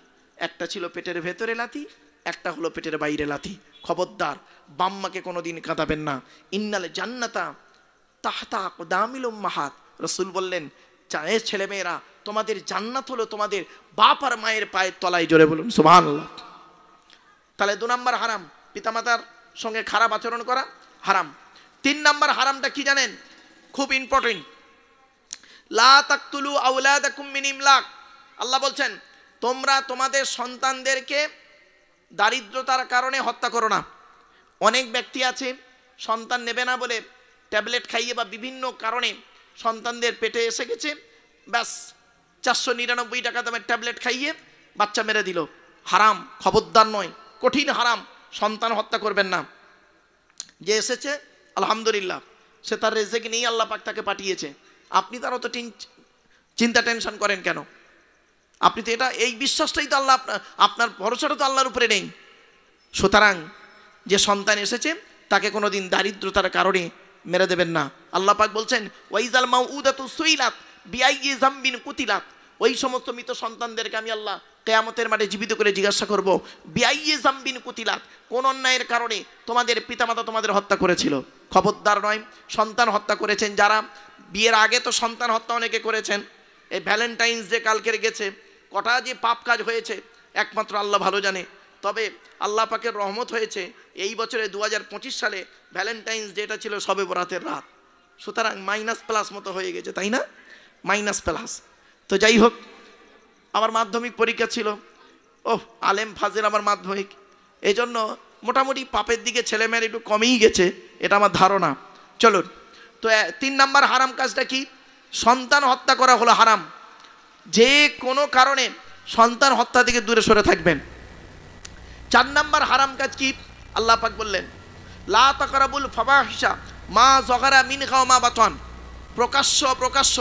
একটা ছিল পেটের ভেতরে লাথি, একটা হলো পেটের বাইরে লাথি। খবরদার বাম্মাকে কোনোদিন কাঁদাবেন না। ইন্নাল জান্নাতা তাহতা আকদামিল উম্মাহাত। রাসূল বললেন, ছেলেমেয়েরা তোমাদের জান্নাত হলো তোমাদের বাপ আর মায়ের পায়ের তলায়। জোরে বলুন সুবহানাল্লাহ। তাহলে 2 নম্বর হারাম, পিতামাতার সঙ্গে খারাপ আচরণ করা হারাম। 3 নম্বর হারামটা কি জানেন? খুব ইম্পর্টেন্ট। লা তাকতুলু আওলাদাকুম মিন ইমলাক। আল্লাহ বলছেন, তোমরা তোমাদের সন্তানদেরকে দারিদ্রতার কারণে হত্যা করো না। অনেক ব্যক্তি আছে সন্তান নেবে না বলে ট্যাবলেট খাইয়ে বা বিভিন্ন কারণে সন্তানদের পেটে এসে গেছে, ব্যাস 499 টাকা দামের ট্যাবলেট খাইয়ে বাচ্চা মেরে দিল। হারাম, খবরদার নয়, কঠিন হারাম। সন্তান হত্যা করবেন না। যে এসেছে আলহামদুলিল্লাহ, সে তার রেজেক নিয়ে আল্লাহ পাক তাকে পাঠিয়েছে, আপনি তার অত চিন্তা টেনশন করেন কেন? আপনি তো এটা, এই বিশ্বাসটাই তো আল্লাহ, আপনার ভরসাটা তো আল্লাহর উপরে নেই। সুতরাং যে সন্তান এসেছে তাকে কোনোদিন দারিদ্রতার কারণে মেরে দেবেন না। আল্লাহ পাক বলছেন, ওয়াইজাল মাউউদাতু সুইলাত বিআইয়ি যামবিন কুতিলাত। ওই সমস্ত মৃত সন্তানদেরকে আমি আল্লাহ কিয়ামতের মাঠে জীবিত করে জিজ্ঞাসা করব, বিআইয়ি যামবিন কুতিলাত, কোন অন্যায়ের কারণে তোমাদের পিতামাতা তোমাদের হত্যা করেছিল। খবরদার নয়, সন্তান হত্যা করেছেন যারা, বিয়ের আগে তো সন্তান হত্যা অনেকে করেছেন। এই ভ্যালেন্টাইন্স ডে কালকের গেছে, কটা যে পাপ কাজ হয়েছে একমাত্র আল্লাহ ভালো জানে। তবে আল্লাহ পাকের রহমত হয়েছে, এই বছরে 2025 সালে ভ্যালেন্টাইন্স ডেটা ছিল শবে বরাতের রাত। সুতরাং মাইনাস+ মতো হয়ে গেছে, তাই না? মাইনাস+। তো যাই হোক, আমার মাধ্যমিক পরীক্ষা ছিল, আলেম ফাজের আমার মাধ্যমিক, এই জন্য মোটামুটি পাপের দিকে ছেলেমেয়ের একটু কমেই গেছে, এটা আমার ধারণা। চলুন, তো 3 নম্বর হারাম কাজটা কি? সন্তান হত্যা করা হলো হারাম। যে কোনো কারণে সন্তান হত্যা থেকে দূরে সরে থাকবেন। 4 নম্বর হারাম কাজ কি? আল্লাহ পাক বললেন, লা তাকরাবুল ফাওয়াহিশা মা যগারা মিনহা ওয়া মা বাতান। প্রকাশ্য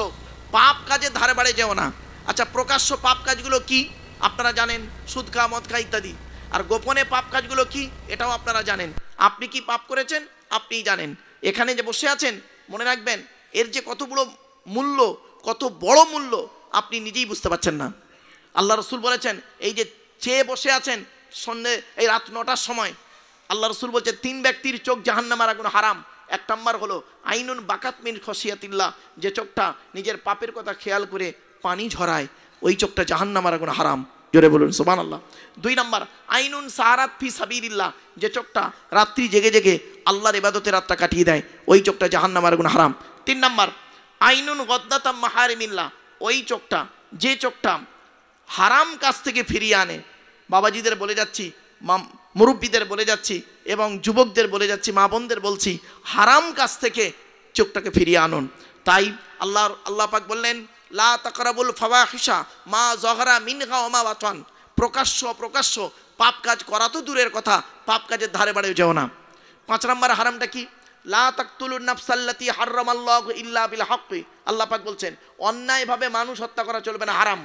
পাপ কাজে ধারে বাড়ে যেও না। আচ্ছা, প্রকাশ্য পাপ কাজগুলো কি আপনারা জানেন? সুদ খাওয়া, মদ খাওয়া ইত্যাদি। আর গোপনে পাপ কাজগুলো কি এটাও আপনারা জানেন। আপনি কি পাপ করেছেন আপনিই জানেন। এখানে যে বসে আছেন, মনে রাখবেন এর যে কত বড় মূল্য, কত বড় মূল্য আপনি নিজেই বুঝতে পারছেন না। আল্লাহ রসুল বলেছেন, এই যে চেয়ে বসে আছেন সন্ধ্যে, এই রাত 9টার সময়, আল্লাহ রসুল বলছে 3 ব্যক্তির চোখ জাহান্নামের আগুন হারাম। 1 নম্বর হলো আইনুন বাকাত মিন খসিয়াতিল্লাহ, যে চোখটা নিজের পাপের কথা খেয়াল করে পানি ঝরায়, ওই চোখটা জাহান্নামের আগুন হারাম। জোরে বলুন সুবহানাল্লাহ। 2 নম্বর আইনুন সাহারাত ফি সাবিলিল্লাহ, যে চোখটা রাত্রি জেগে জেগে আল্লাহর ইবাদতে রাতটা কাটিয়ে দেয়, ওই চোখটা জাহান্নামের আগুন হারাম। 3 নম্বর আইনুন গদ্দাতাম মাহারিমিল্লাহ, ওই চোখটা, যে চোখটা হারাম কাজ থেকে ফিরিয়ে আনে। বাবাজিদের বলে যাচ্ছি, মুরব্বীদের বলে যাচ্ছি এবং যুবকদের বলে যাচ্ছি, মা বোনদের বলছি, হারাম কাজ থেকে চোখটাকে ফিরিয়ে আনুন। তাই আল্লাহ পাক বললেন লা তাকরাবুল ফাওয়াহিশা মা যহরা মিনহা ওয়া মা বাতান, প্রকাশ্য পাপ কাজ করা তো দূরের কথা, পাপ কাজের ধারে বাড়েও যেও না। 5 নম্বর হারামটা কি? লা তাকতুলুন নাফসাল্লাতী হারামাল্লাহু ইল্লা বিল হাক্কি, আল্লাহ পাক বলছেন অন্যায়ভাবে মানুষ হত্যা করা চলবে না, হারাম।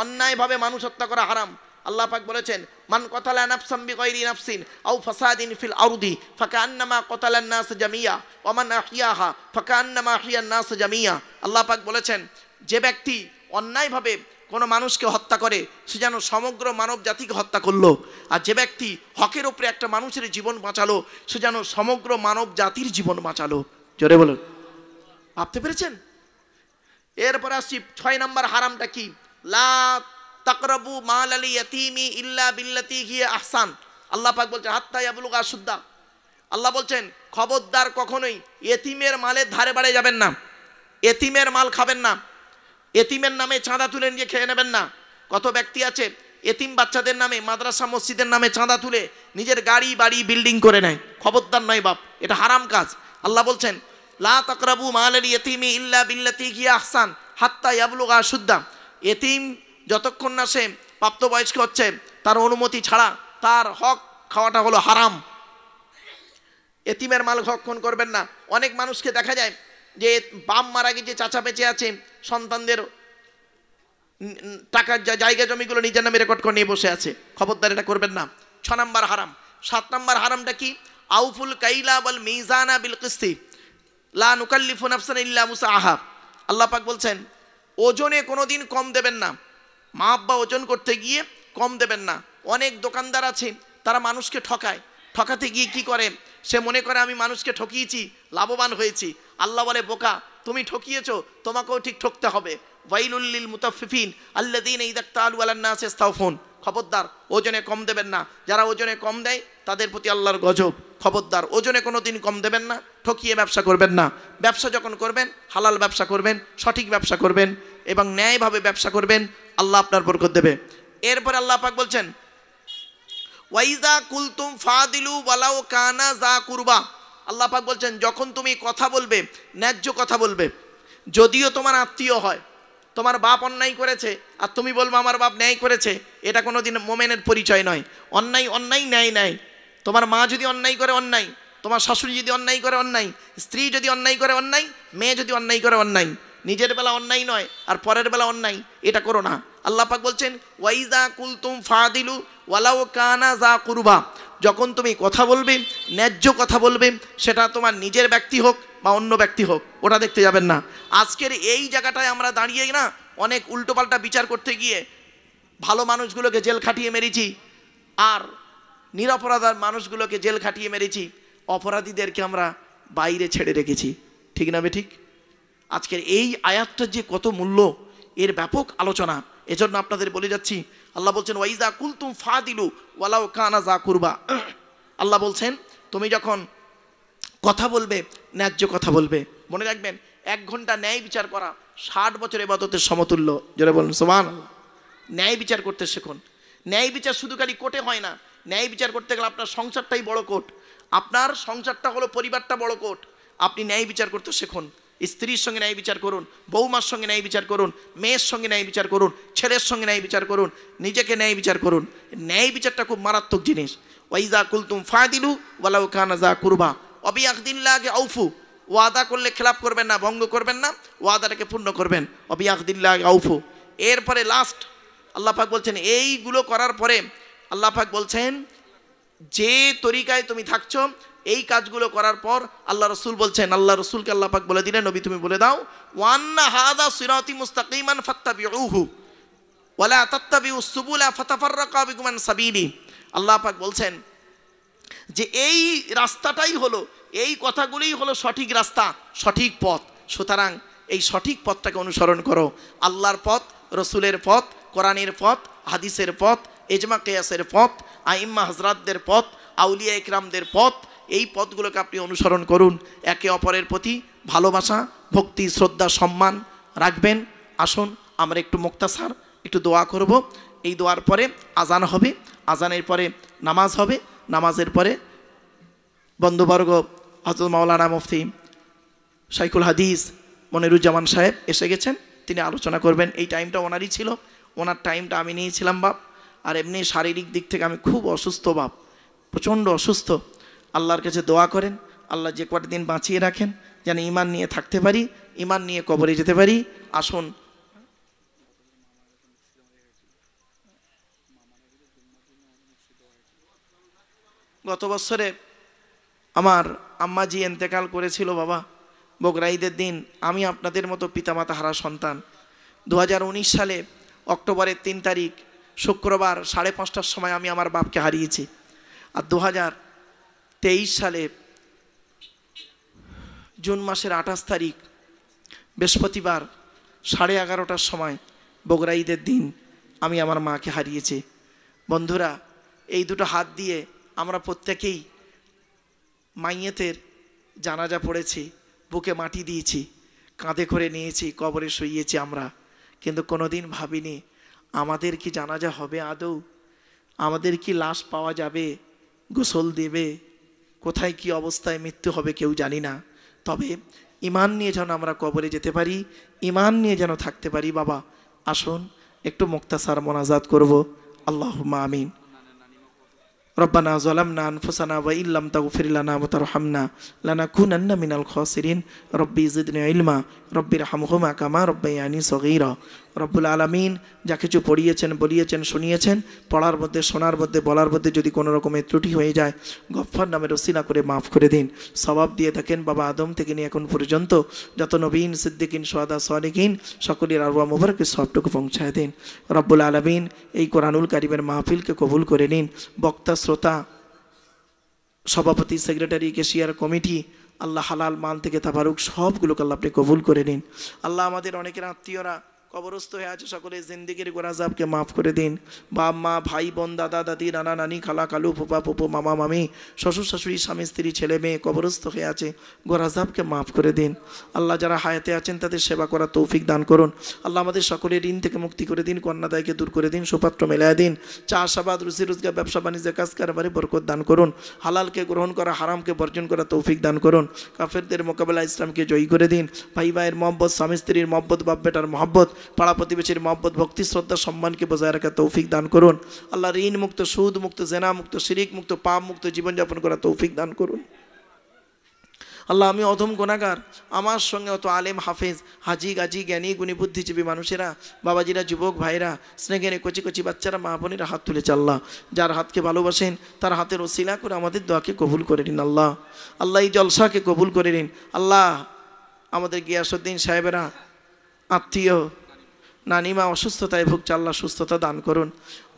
অন্যায়ভাবে মানুষ হত্যা করা হারাম। আল্লাহ পাক বলেছেন মান কতালা নাফসাম বিগাইরি নাফসিন আও ফাসাদিন ফিল আরদি ফাকান্নামা কতালান নাস জামিয়া ওয়া মান আহইয়াহা ফাকান্নামা আহইয়ান নাস জামিয়া। আল্লাহ পাক বলেছেন যে ব্যক্তি অন্যায়ভাবে কোনো মানুষকে হত্যা করে সে যেন সমগ্র মানব জাতিকে হত্যা করলো, আর যে ব্যক্তি হকের উপরে একটা মানুষের জীবন বাঁচালো সে যেন সমগ্র মানব জাতির জীবন বাঁচালো। জোরে বলুন, ভাবতে পেরেছেন? এরপর আসছি 6 নম্বর হারামটা কি? লা তাকরাবু মাল আল ইয়াতীমি ইল্লা বিল্লাতী হিয়া আহসান। আল্লাহ পাক বলছেন হাত্তা ইয়াবলুগা আশুদ্দা। আল্লাহ বলছেন খবরদার কখনোই এতিমের মালের ধারে বাড়ে যাবেন না, এতিমের মাল খাবেন না, এতিমের নামে চাঁদা তুলে নিয়ে খেয়ে নেবেন না। কত ব্যক্তি আছে এতিম বাচ্চাদের নামে মাদ্রাসা মসজিদের নামে চাঁদা তুলে নিজের গাড়ি বাড়ি বিল্ডিং করে নেয়। খবরদার নয় বাপ, এটা হারাম কাজ। আল্লাহ বলছেন লা তাকরাবু মাল আল ইয়াতীমি ইল্লা বিল্লাতী হিয়া আহসান হাত্তা ইয়াবলুগা আশুদ্দা। এতিম যতক্ষণ না সে প্রাপ্তবয়স্ক হচ্ছে তার অনুমতি ছাড়া তার হক খাওয়াটা হলো হারাম। এতিমের মাল ভক্ষণ করবেন না। অনেক মানুষকে দেখা যায় যে বাপ মারা গিয়ে যে চাচা বেঁচে আছে সন্তানদের টাকার জায়গা জমিগুলো নিজের নামে রেকর্ড করে নিয়ে বসে আছে, খবরদার এটা করবেন না। 6 নম্বর হারাম। 7 নম্বর হারামটা কি? আউফুল কাইলা ওয়াল মিজানা বিল কিসতি লা নুকাল্লিফু নাফসান ইল্লা মুসাআহা। আল্লাহ পাক বলছেন ওজনে কোনোদিন কম দেবেন না, মা আব্বা ওজন করতে গিয়ে কম দেবেন না। অনেক দোকানদার আছে তারা মানুষকে ঠকায়, ঠকাতে গিয়ে কি করে সে মনে করে আমি মানুষকে ঠকিয়েছি লাভবান হয়েছি। আল্লাহ বলে বোকা, তুমি ঠকিয়েছো, তোমাকেও ঠিক ঠকতে হবে। ওয়াইলুল লিল মুতাফফিফিন আল্লাযীনা ইযা ইক্তালু আলান নাস ইস্তাওফুন। খবরদার ওজনে কম দেবেন না, যারা ওজনে কম দেয় তাদের প্রতি আল্লাহর গজব। খবরদার ওজনে কোনোদিন কম দেবেন না, ঠকিয়ে ব্যবসা করবেন না। ব্যবসা যখন করবেন হালাল ব্যবসা করবেন, সঠিক ব্যবসা করবেন এবং ন্যায়ভাবে ব্যবসা করবেন, আল্লাহ আপনার বরকত দেবে। এরপর আল্লাহ পাক বলছেন ওয়াইজা কুলতুম ফাদিলু ওয়ালাউ কানা যা কুরবা। আল্লাহ পাক বলছেন যখন তুমি কথা বলবে ন্যায্য কথা বলবে, যদিও তোমার আত্মীয় হয়। তোমার বাপ অন্যায় করেছে আর তুমি বলবো আমার বাপ ন্যায় করেছে, এটা কোনোদিন মোমেনের পরিচয় নয়। অন্যায় অন্যায়, ন্যায় ন্যায়। তোমার মা যদি অন্যায় করে অন্যায়, তোমার শাশুড়ি যদি অন্যায় করে অন্যায়, স্ত্রী যদি অন্যায় করে অন্যায়, মেয়ে যদি অন্যায় করে অন্যায়। নিজের বেলা অন্যায় নয় আর পরের বেলা অন্যায়, এটা করো না। আল্লাহ পাক বলছেন ওয়াইজা কুলতুম ফাদিলু ওয়ালাউ কানা যা কুরবা। যখন তুমি কথা বলবে ন্যায্য কথা বলবে, সেটা তোমার নিজের ব্যক্তি হোক বা অন্য ব্যক্তি হোক, ওটা দেখতে যাবেন না। আজকের এই জায়গাটায় আমরা দাঁড়িয়ে না অনেক উল্টোপাল্টা বিচার করতে গিয়ে ভালো মানুষগুলোকে জেল খাটিয়ে মেরেছি আর নিরপরাধ মানুষগুলোকে জেল খাটিয়ে মেরেছি, অপরাধীদেরকে আমরা বাইরে ছেড়ে রেখেছি। ঠিক না ঠিক? আজকের এই আয়াতটার যে কত মূল্য, এর ব্যাপক আলোচনা। এজন্য আপনাদের বলে যাচ্ছি আল্লাহ বলছেন ওয়াইজা কুলতুম ফাদিলু ওয়ালাউ কানা যা কুরবা। আল্লাহ বলছেন তুমি যখন কথা বলবে ন্যায্য কথা বলবে। মনে রাখবেন 1 ঘন্টা ন্যায় বিচার করা 60 বছর ইবাদতের সমতুল্য। যারা বলেন সুবহানাল্লাহ। ন্যায় বিচার করতে শিখুন। ন্যায় বিচার শুধু খালি কোর্টে হয় না, ন্যায় বিচার করতে গেলে আপনার সংসারটাই বড় কোর্ট। আপনার সংসারটা হলো পরিবারটা বড় কোর্ট। আপনি ন্যায় বিচার করতে শিখুন। স্ত্রীর সঙ্গে ন্যায় বিচার করুন, বৌমার সঙ্গে ন্যায় বিচার করুন, মেয়ের সঙ্গে ন্যায় বিচার করুন, ছেলের সঙ্গে ন্যায় বিচার করুন, নিজেকে ন্যায় বিচার করুন। ন্যায় বিচারটা খুব মারাত্মক জিনিস। ওয়াইজা কুলতুম ফাদিলু ওয়ালাউ কানা যা কুরবা অবিয়াখদিল্লাহি আউফু। ওয়াদা করলে খেলাপ করবেন না, ভঙ্গ করবেন না, ওয়াদাটাকে পূর্ণ করবেন। অবিয়াখদিল্লাহি আউফু। এরপরে লাস্ট আল্লাহ পাক বলছেন এইগুলো করার পরে আল্লাহ পাক বলছেন যে তরিকায় তুমি থাকছো এই কাজগুলো করার পর আল্লাহ রসুল বলছেন, আল্লাহ রসুলকে আল্লাহ পাক বলে দিলেন নবী তুমি বলে দাও ওয়ান্না হাদা সিরাতি মুস্তাকিমান ফাত্তাবিউহু ওয়ালা তাত্তাবিউস সুবুলা ফাতাফাররাকা বিকুম আন সাবিলি। আল্লাহ পাক বলছেন যে এই রাস্তাটাই হলো, এই কথাগুলোই হলো সঠিক রাস্তা, সঠিক পথ। সুতরাং এই সঠিক পথটাকে অনুসরণ করো। আল্লাহর পথ, রসুলের পথ, কোরআনের পথ, হাদিসের পথ, এজমা কিয়াসের পথ, আইম্মা হজরতদের পথ, আউলিয়া ইকরামদের পথ, এই পথগুলোকে আপনি অনুসরণ করুন। একে অপরের প্রতি ভালোবাসা, ভক্তি, শ্রদ্ধা, সম্মান রাখবেন। আসুন আমরা একটু মুক্তাসার একটু দোয়া করব। এই দোয়ার পরে আজান হবে, আজানের পরে নামাজ হবে, নামাজের পরে বন্ধুবর্গ হযরত মাওলানা মুফতি শাইখুল হাদিস মনিরুজ্জামান সাহেব এসে গেছেন, তিনি আলোচনা করবেন। এই টাইমটা ওনারই ছিল, ওনার টাইমটা আমি নিয়েছিলাম বাপ। আর এমনি শারীরিক দিক থেকে আমি খুব অসুস্থ বাপ, প্রচণ্ড অসুস্থ। আল্লাহর কাছে দোয়া করেন আল্লাহ যে কটা দিন বাঁচিয়ে রাখেন, যেন ঈমান নিয়ে থাকতে পারি, ঈমান নিয়ে কবরে যেতে পারি। আসুন গত বছরে আমার আম্মাজি এন্তেকাল করেছিল বাবা, বকরা ঈদের দিন। আমি আপনাদের মতো পিতামাতা হারা সন্তান। 2019 সালে অক্টোবরের 3 তারিখ শুক্রবার 5:30টার সময় আমি আমার বাপকে হারিয়েছি। আর 2023 সালে জুন মাসের 28 তারিখ বৃহস্পতিবার 11:30টার সময় বকরা ঈদের দিন আমি আমার মাকে হারিয়েছি। বন্ধুরা, এই দুটো হাত দিয়ে আমরা প্রত্যেকেই মাইয়েতের জানাজা পড়েছি, বুকে মাটি দিয়েছি, কাঁধে করে নিয়েছি, কবরে শুইয়েছি আমরা। কিন্তু কোনোদিন ভাবিনি আমাদের কি জানাজা হবে আদৌ, আমাদের কি লাশ পাওয়া যাবে, গোসল দেবে, কোথায় কি অবস্থায় মৃত্যু হবে কেউ জানি না। তবে ঈমান নিয়ে যেন আমরা কবরে যেতে পারি, ঈমান নিয়ে যেন থাকতে পারি। বাবা আসুন একটু মুক্তাসার মোনাজাত করব। আল্লাহুম্মা আমিন। রব্বানা যালামনা আনফুসানা ওয়া ইল্লাম তাগফির লানা ওয়া তারহামনা লানাকুনান্না মিনাল খাসিরিন। রব্বি জিদনি ইলমা রব্বিরহামহুমা কামা রব্বায়ানি সগীরা। রব্বুল আলামিন যা কিছু পড়িয়েছেন, বলিয়েছেন, শুনিয়েছেন, পড়ার মধ্যে, শোনার মধ্যে, বলার মধ্যে যদি কোনো রকমের ত্রুটি হয়ে যায় গফফার নামের ওসিলা করে মাফ করে দিন। সওয়াব দিয়ে থাকেন বাবা আদম থেকে নিয়ে এখন পর্যন্ত যত নবীন, সিদ্দিকিন, শুহাদা, সালিহিন সকলের আরওয়াহ মুবারকে সবটুকু পৌঁছায় দিন। রব্বুল আলামিন এই কোরআনুল কারীমের মাহফিলকে কবুল করে নিন। বক্তা, শ্রোতা, সভাপতি, সেক্রেটারি, কেশিয়ার কমিটি, আল্লাহ হালাল মাল থেকে তাবারুক সবগুলোকে আল্লাহ আপনি কবুল করে নিন। আল্লাহ আমাদের অনেকের আত্মীয়রা কবরস্থ হয়ে আছে, সকলে জিন্দিগির গোরাজাবকে মাফ করে দিন। বাপ মা, ভাই বোন, দাদা দাদি, নানা নানি, খালা খালু, ফুপা ফুপু, মামা মামি, শ্বশুর শাশুড়ি, স্বামী স্ত্রী, ছেলে মেয়ে কবরস্থ হয়ে আছে, গোরাজাবকে মাফ করে দিন। আল্লাহ যারা হায়াতে আছেন তাদের সেবা করার তৌফিক দান করুন। আল্লাহ আমাদের সকলের ঋণ থেকে মুক্তি করে দিন, কন্যাদায়কে দূর করে দিন, সুপাত্র মেলায় দিন। চাষাবাদ, রুজি রোজগার, ব্যবসা বাণিজ্য, কাজ কারবারে বরকত দান করুন। হালালকে গ্রহণ করা, হারামকে বর্জন করা তৌফিক দান করুন। কাফেরদের মোকাবেলা ইসলামকে জয়ী করে দিন। ভাই ভাইয়ের মহব্বত, স্বামী স্ত্রীর মহব্বত, বাপ বেটার মহব্বত, পাড়া প্রতিবেশীর মহব্বত, ভক্তি, শ্রদ্ধা, সম্মানকে বজায় রাখার তৌফিক দান করুন। আল্লাহ ঋণ মুক্ত, সুদ মুক্ত, জেনা মুক্ত, শিরিক মুক্ত, পাপ মুক্ত জীবনযাপন করার তৌফিক দান করুন। আল্লাহ আমি অধম গুনাহগার, আমার সঙ্গে অত আলেম, হাফেজ, হাজি, গাজী, জ্ঞানী, গুণী, বুদ্ধিজীবী মানুষেরা, বাবাজিরা, যুবক ভাইরা, স্নেহের কচি কচি বাচ্চারা, মা বোনেরা হাত তুলেছে। আল্লাহ যার হাতকে ভালোবাসেন তার হাতের ওসিলা করে আমাদের দোয়াকে কবুল করে নিন। আল্লাহ আল্লাহ এই জলসাকে কবুল করে নিন। আল্লাহ আমাদের গিয়াসউদ্দিন সাহেবেরা আত্মীয় নানিমা অসুস্থতায় ভুগছে, আল্লাহ সুস্থতা দান করুন।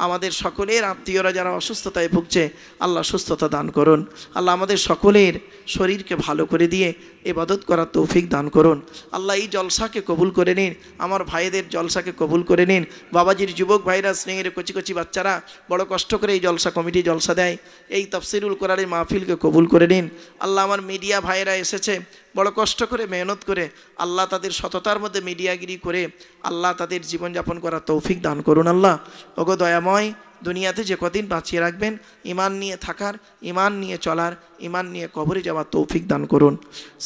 আমাদের সকলের আত্মীয়রা যারা অসুস্থতায় ভুগছে আল্লাহ সুস্থতা দান করুন। আল্লাহ আমাদের সকলের শরীরকে ভালো করে দিয়ে ইবাদত করার তৌফিক দান করুন। আল্লাহ এই জলসাকে কবুল করে নিন, আমার ভাইদের জলসাকে কবুল করে নিন। বাবাজির যুবক ভাইরা, স্নেহের কচি কচি বাচ্চারা বড় কষ্ট করে এই জলসা কমিটি জলসা দেয়, এই তাফসিরুল কোরআনের মাহফিলকে কবুল করে নিন। আল্লাহ আমার মিডিয়া ভাইরা এসেছে বড় কষ্ট করে, মেহনত করে, আল্লাহ তাদের সততার মধ্যে মিডিয়াগিরি করে আল্লাহ তাদের জীবনযাপন করার তৌফিক দান করুন। আল্লাহ ওগো দয়াময়, দুনিয়াতে যে কদিন বাঁচিয়ে রাখবেন ঈমান নিয়ে থাকার, ঈমান নিয়ে চলার, ঈমান নিয়ে কবরে যাওয়ার তৌফিক দান করুন।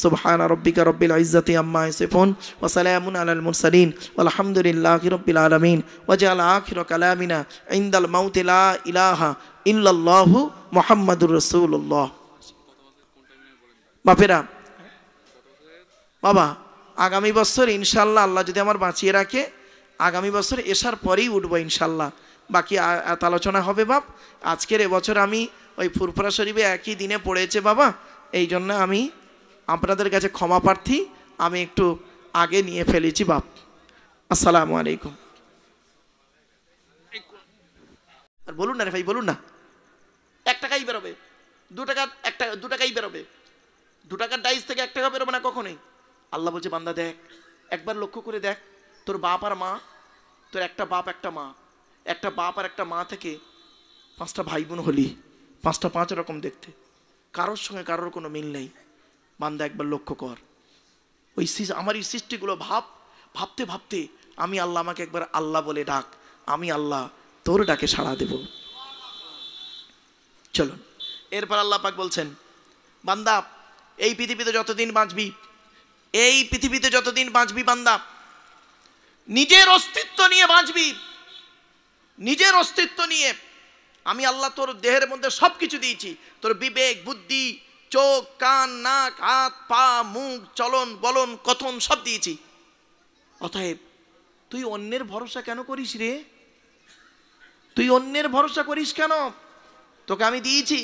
সুবহানা রাব্বিকা রাব্বিল ইজ্জাতি আম্মা ইয়াসিফুন ওয়া সালামুন আলাল মুরসালিন ওয়ালহামদুলিল্লাহি রাব্বিল আলামিন ওয়া জাআলা আখিরা কালামিনা ইনদাল মাউতি লা ইলাহা ইল্লাল্লাহু মুহাম্মাদুর রাসূলুল্লাহ। বাপেরা, বাবা আগামী বছর ইনশাআল্লাহ আল্লাহ যদি আমার বাঁচিয়ে রাখে আগামী বছর এশার পরেই উঠবো ইনশাআল্লাহ। বাকি আলোচনা হবে বাপ। আজকের এবছর আমি ওই ফুরফুরা শরীফে একই দিনে পড়েছে বাবা, এই জন্য আমি আপনাদের কাছে ক্ষমা প্রার্থী, আমি একটু আগে নিয়ে ফেলেছি বাপ। আসসালামু আলাইকুম। আর বলুন না রে ভাই, বলুন না, 1 টাকাই বেরোবে। 2 টাকা একটা 2 টাকাই বেরোবে, 2 টাকার ডাইস থেকে 1 টাকা বেরোবে না কখনোই। আল্লাহ বলছে বান্দা দেখ, একবার লক্ষ্য করে দেখ, তোর বাপ আর মা, তোর একটা বাপ একটা মা, একটা বাপ আর একটা মা থেকে 5টা ভাই বোন হলি, 5টা 5 রকম দেখতে, কারোর সঙ্গে কারোর কোনো মিল নেই। বান্দা একবার লক্ষ্য কর, ওই আমার এই সৃষ্টিগুলো ভাবতে ভাবতে আমি আল্লাহ, আমাকে একবার আল্লাহ বলে ডাক, আমি আল্লাহ তোর ডাকে সাড়া দেব। চলো এরপর আল্লাহ পাক বলছেন, বান্দা এই পৃথিবীতে যতদিন বাঁচবি, এই পৃথিবীতে যতদিন বাঁচবি বান্দা, নিজের অস্তিত্ব নিয়ে বাঁচবি, নিজের অস্তিত্ব নিয়ে। আমি আল্লাহ তোর দেহের মধ্যে সব কিছু দিয়েছি, তোর বিবেক বুদ্ধি, চোখ কান নাক হাত পা মুখ চলন বলন কথন সব দিয়েছি। অতএব তুই অন্যের ভরসা কেন করিস রে? তুই অন্যের ভরসা করিস কেন? তোকে আমি দিয়েছি,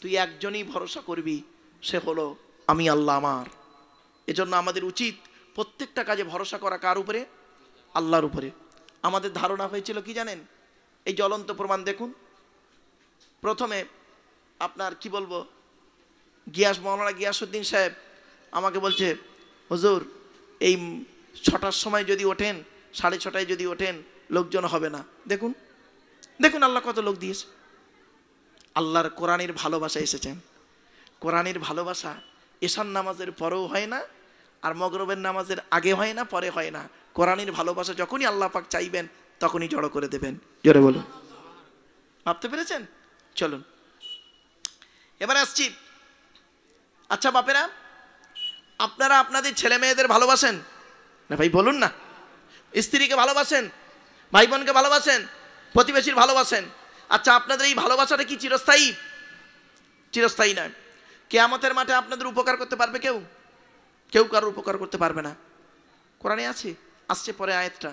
তুই একজনই ভরসা করবি, সে হলো আমি আল্লাহ আমার। এজন্য আমাদের উচিত প্রত্যেকটা কাজে ভরসা করা কার উপরে? আল্লাহর উপরে। আমাদের ধারণা হয়েছিল কি জানেন? এই জ্বলন্ত প্রমাণ দেখুন। প্রথমে আপনার কি বলবো, মৌলানা গিয়াসউদ্দিন সাহেব আমাকে বলছে, হুজুর এই 6টার সময় যদি ওঠেন, 6:30টায় যদি ওঠেন লোকজন হবে না। দেখুন দেখুন আল্লাহ কত লোক দিয়েছে। আল্লাহর কোরআনের ভালোবাসা এসেছেন। কোরআনের ভালোবাসা এশার নামাজের পরেও হয় না, আর মগরিবের নামাজের আগে হয় না, পরে হয় না। কোরআনের ভালোবাসা যখনই আল্লাহ পাক চাইবেন তখনই জড়ো করে দেবেন। জোরে বলুন, ভাবতে পেরেছেন? চলুন এবার আসছি। আচ্ছা বাপেরা, আপনারা আপনাদের ছেলে মেয়েদের ভালোবাসেন না? ভাই বলুন না। স্ত্রীকে ভালোবাসেন, ভাই বোনকে ভালোবাসেন, প্রতিবেশীর ভালোবাসেন। আচ্ছা আপনাদের এই ভালোবাসাটা কি চিরস্থায়ী? চিরস্থায়ী নয়। কিয়ামতের মাঠে আপনাদের উপকার করতে পারবে কেউ? কেউ কারোর উপকার করতে পারবে না। কোরআনে আছে, আসছে পরে আয়াতটা,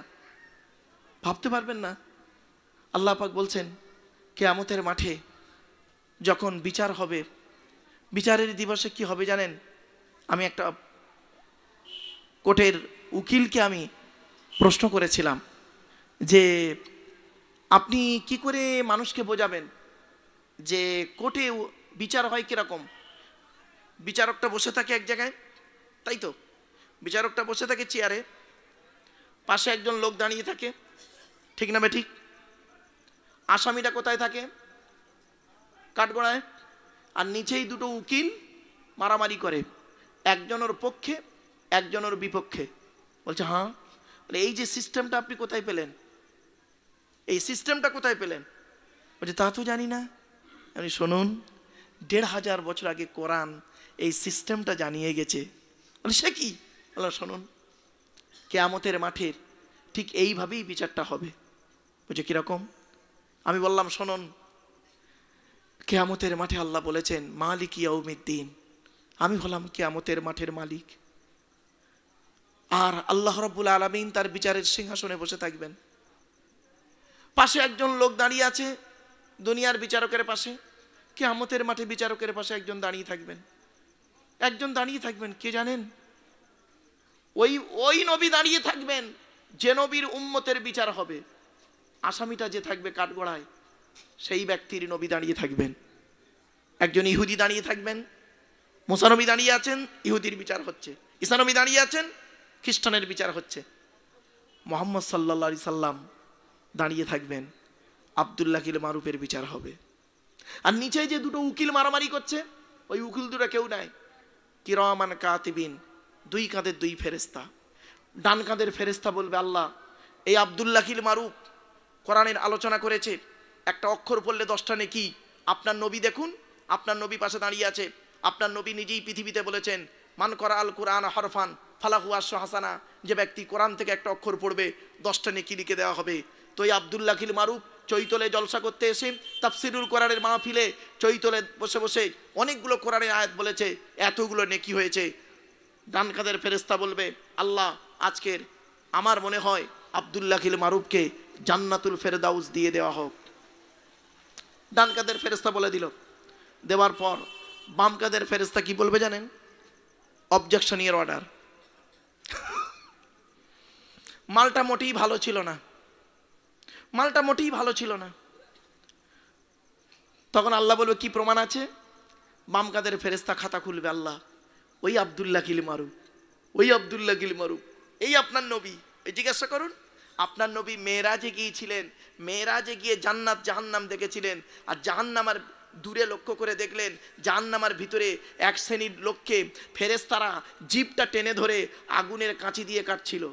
ভাবতে পারবেন না। আল্লাহ পাক বলছেন কিয়ামতের মাঠে যখন বিচার হবে, বিচারের দিবসে কি হবে জানেন? আমি একটা কোর্টের উকিলকে আমি প্রশ্ন করেছিলাম যে আপনি কি করে মানুষকে বোঝাবেন যে কোর্টে বিচার হয় কিরকম? বিচারকটা বসে থাকে এক জায়গায়, তাই তো? বিচারকটা বসে থাকে চেয়ারে, পাশে একজন লোক দাঁড়িয়ে থাকে, ঠিক না ঠিক? আসামিটা কোথায় থাকে? কাঠগড়ায়। আর নিচেই দুটো উকিল মারামারি করে, একজনের পক্ষে একজনের বিপক্ষে। বলছে হ্যাঁ, এই যে সিস্টেমটা আপনি কোথায় পেলেন? এই সিস্টেমটা কোথায় পেলেন? বলছে তা তো জানি না। আমি শুনুন, 1500 বছর আগে কোরআন এই সিস্টেমটা জানিয়ে গেছে। বলে সে কি? বলে শুনুন, কিয়ামতের মাঠের ঠিক এইভাবেই বিচারটা হবে। বলছে কিরকম? আমি বললাম শুনুন, কিয়ামতের মাঠে আল্লাহ বলেছেন মালিক ইয়াউমিদ্দিন। আমি হলাম কিয়ামতের মাঠের মালিক, আর আল্লাহ রাব্বুল আলামিন তার বিচারের সিংহাসনে বসে থাকবেন। পাশে একজন লোক দাঁড়িয়ে আছে দুনিয়ার বিচারকের পাশে, কিয়ামতের মাঠে বিচারকের পাশে একজন দাঁড়িয়ে থাকবেন। একজন দাঁড়িয়ে থাকবেন কে জানেন? ওই নবী দাঁড়িয়ে থাকবেন যে নবীর উম্মতের বিচার হবে। আসামিটা যে থাকবে কাঠগড়ায়, সেই ব্যক্তির নবী দাঁড়িয়ে থাকবেন। একজন ইহুদি দাঁড়িয়ে থাকবেন, মুসা নবী দাঁড়িয়ে আছেন, ইহুদির বিচার হচ্ছে। ঈসা নবী দাঁড়িয়ে আছেন, খ্রিস্টানের বিচার হচ্ছে। মুহাম্মদ সাল্লাল্লাহু আলাইহি সাল্লাম দাঁড়িয়ে থাকবেন, আব্দুল্লাহ কিল মারুফের বিচার হবে। আর নিচে যে দুটো উকিল মারামারি করছে, ওই উকিল দুটো কেউ নাই, কিরামান কাতিবিন, 2 কাঁধের 2 ফেরেস্তা। ডান কাঁধের ফেরেস্তা বলবে আল্লাহ এই আব্দুল্লাহ কিল মারুফ কোরআনের আলোচনা করেছে, একটা অক্ষর পড়লে 10টা নেকি। আপনার নবী দেখুন, আপনার নবী পাশে দাঁড়িয়ে আছে। আপনার নবী নিজেই পৃথিবীতে বলেছেন মান করা আল কোরআন হরফান ফালাহু আশরু হাসানা, যে ব্যক্তি কোরআন থেকে একটা অক্ষর পড়বে 10টা নেকি লিখে দেওয়া হবে। তো এই আব্দুল্লাহ কিল মারুফ চৈতলে জলসা করতে এসে তাফসিরুল কোরআনের মাহফিলে চৈতলে বসে বসে অনেকগুলো কোরআনের আয়াত বলেছে, এতগুলো নেকি হয়েছে। ডান কাঁধের ফেরেশতা বলবে আল্লাহ আজকের আমার মনে হয় আব্দুল্লাহ কিল মারুফকে জান্নাতুল ফেরদাউস দিয়ে দেওয়া হোক। ডান কাঁধের ফেরেশতা বলে দিল। দেওয়ার পর বাম কাঁধের ফেরেশতা কি বলবে জানেন? Objection your order. মালটা মোটেই ভালো ছিল না, মালটা মোটেই ভালো ছিল না। তখন আল্লাহ বলবে কি প্রমাণ আছে? বাম কাদের ফেরেশতা খাতা খুলবে, আল্লাহ ওই আব্দুল্লাহ কিল মারুফ, ওই আব্দুল্লাহ কিল মারুফ, এই আপনার নবী। এই জিজ্ঞাসা করুন, আপনার নবী মেরাজে গিয়েছিলেন, মেরাজে গিয়ে জান্নাত জাহান্নাম দেখেছিলেন, আর জাহান্নামার দূরে লক্ষ্য করে দেখলেন জাহান্নামার ভিতরে এক শ্রেণীর লোককে ফেরেশতারা জিভটা টেনে ধরে আগুনের কাঁচি দিয়ে কাটছিল।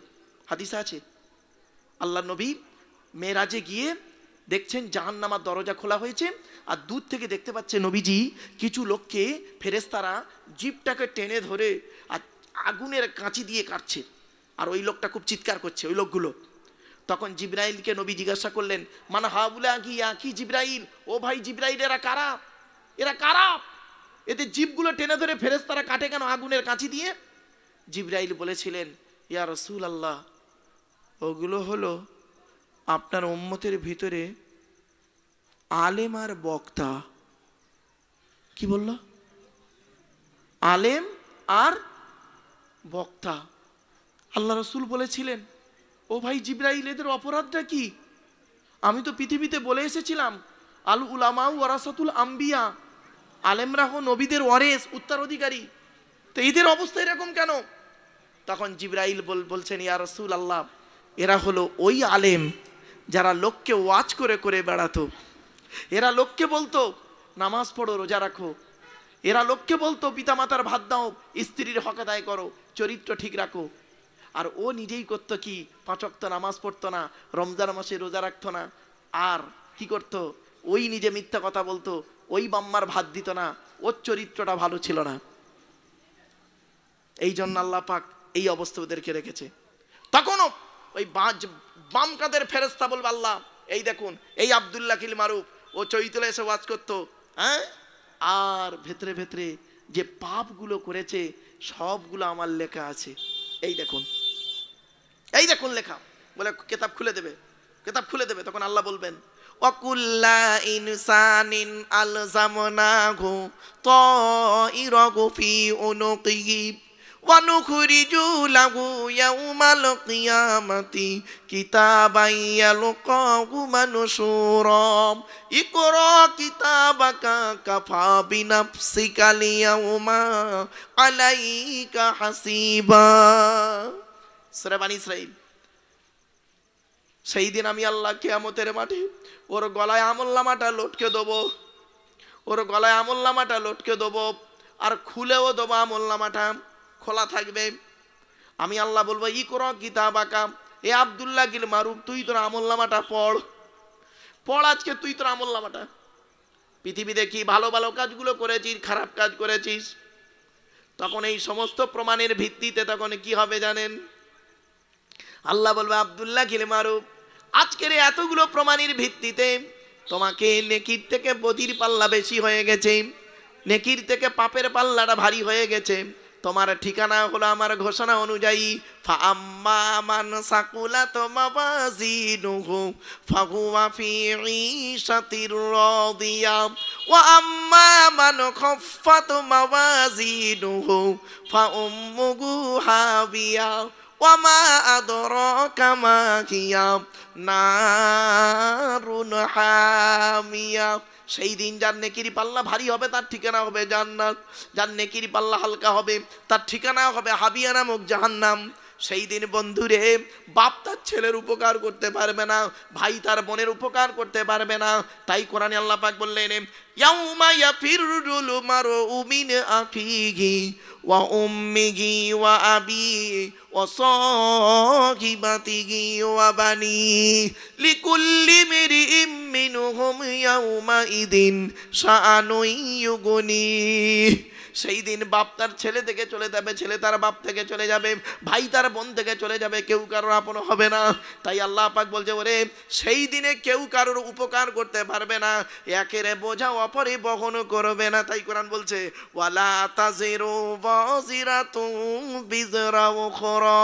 হাদিসে আছে। আল্লাহ নবী মেরাজে গিয়ে দেখছেন জাহান্নামার দরজা খোলা হয়েছে, আর দূর থেকে দেখতে পাচ্ছে নবীজি কিছু লোককে ফেরেশতারা জিভটাকে টেনে ধরে আর আগুনের কাঁচি দিয়ে কাটছে, আর ওই লোকটা খুব চিৎকার করছে, ওই লোকগুলো। তখন জিবরাইলকে নবী জিজ্ঞাসা করলেন, মানে হাউলা কি জিবরাইল, ও ভাই জিবরাইল, এরা কারা, এরা কারা, এতে জিভগুলো টেনে ধরে ফেরেশতারা কাটে কেন আগুনের কাঁচি দিয়ে? জিবরাইল বলেছিলেন, ইয়া রাসূলুল্লাহ, ওগুলো হলো আপনার উম্মতের ভিতরে আলেম আর বক্তা। কি বলল? আলেম আর বক্তা। আল্লাহ রাসূল বলেছিলেন, ও ভাই জিবরাইল, এদের অপরাধটা কি? আমি তো পৃথিবীতে বলে এসেছিলাম আল উলামা ওয়ারাসাতুল আম্বিয়া, আলেমরা হো নবীদের ওয়ারেস, উত্তরাধিকারী, তো এদের অবস্থা এরকম কেন? তখন জিবরাইল বলছেন, ইয়া রাসূলুল্লাহ, এরা হলো ওই আলেম যারা লোককে ওয়াজ করে করে বেড়াতো, এরা লোককে বলতো নামাজ পড়ো, রোজা রাখো, এরা লোককে বলতো পিতামাতার ভাত দাও, স্ত্রীর হক আদায় করো, চরিত্র ঠিক রাখো, আর ও নিজেই করতো কি, 5 ওয়াক্ত নামাজ পড়তো না, রমজান মাসে রোজা রাখতো না, আর কি করতো, ওই নিজে মিথ্যা কথা বলতো, ওই বাম্মার ভাত দিত না, ওর চরিত্রটা ভালো ছিল না। এই জন্য আল্লাহ পাক এই অবস্থা ওদেরকে রেখেছে। তখনও ওই বাম কাদের ফেরেশতা বলবে, আল্লাহ এই দেখুন এই আব্দুল্লাহ কিল মারুফ, ও চৈতলে এসে ওয়াজ করতো, হ্যাঁ, আর ভেতরে ভেতরে যে পাপগুলো করেছে সবগুলো আমার লেখা আছে, এই দেখুন, এই দেখুন লেখা। বলে কিতাব খুলে দেবে, কিতাব খুলে দেবে। তখন আল্লাহ বলবেন, ওয়াকুল্লা ইনসানিন আলজামনাহু তাইরাহু ফি উনুকিহি ওয়া নুখরিজু লাহু ইয়াউমাল কিয়ামাতি কিতাবান ইয়ালকাহু মানশুরা ইকরা কিতাবাকা কাফা বিনাফসিকা লিয়াউমা আলাইকা হাসিবা। সূরা বানী ইসরাঈল। সেই দিন আমি আল্লাহ কিয়ামতের মাঠে ওর গলায় আমলনামাটা লটকে দেবো, ওর গলায় আমলনামাটা লটকে দেবো, আর খুলেও দেবো, আমলনামাটা খোলা থাকবে। আমি আল্লাহ বলবো, ইকরা কিতাবাকা, এ আব্দুল্লাহ কিল মারুফ, তুই তোর আমলনামাটা পড়, পড় আজকে তুই তোর আমলনামাটা। পৃথিবীতে কি ভালো ভালো কাজগুলো করেছিস, খারাপ কাজ করেছিস, তখন এই সমস্ত প্রমাণের ভিত্তিতে তখন কি হবে জানেন? আল্লাহ বলবে, আব্দুল্লাহ কিল মারুফ, আজকের এতগুলো প্রমাণের ভিত্তিতে তোমাকে নেকির থেকে বদির পাল্লা বেশি হয়ে গেছে, নেকির থেকে পাপের পাল্লাটা ভারী হয়ে গেছে। তোমার ঠিকানা হলো আমার ঘোষণা অনুযায়ী, ফাআম্মা মান সাকুলাত মাওয়াজিনুহু ফাহুয়া ফি ঈশাতির রাদিয়া ওয়া আম্মা মান খাফফাত মাওয়াজিনুহু ফাউম্মুহু হাবিয়া ওয়া মা আদরাকা মা হিয়া নারুন হামিয়া। সেই দিন যার নেকির পাল্লা ভারী হবে তার ঠিকানা হবে জান্নাত, যার নেকির পাল্লা হালকা হবে তার ঠিকানা হবে হাবিয়া নামক জাহান্নাম। সেই দিন বন্ধুরে, বাপ তার ছেলের উপকার করতে পারবে না, ভাই তার বোনের উপকার করতে পারবে না। তাই কোরআনে আল্লাহ পাক বললেন, ইয়াউমা ইয়াফিরুল মারউ মিন আখিহি ওয়া উম্মিহি ওয়া আবিহি ওয়া সাহিবাতিহি ওয়া বানি লিকুল্লি মিরইম মিনহুম ইয়াউমা ইদিন শাআনুন ইউগনি। সেই দিন বাপ তার ছেলে থেকে চলে যাবে, ছেলে তার বাপ থেকে চলে যাবে, ভাই তার বোন থেকে চলে যাবে, কেউ কারোর আপন হবে না। তাই আল্লাহ পাক বলছে, ওরে সেই দিনে কেউ কারোর উপকার করতে পারবে না, একের বোঝা অপরে বহন করবে না। তাই কোরআন বলছে, ওয়ালা তাজিরু ওয়াজিরাতুন বিজরা উখরা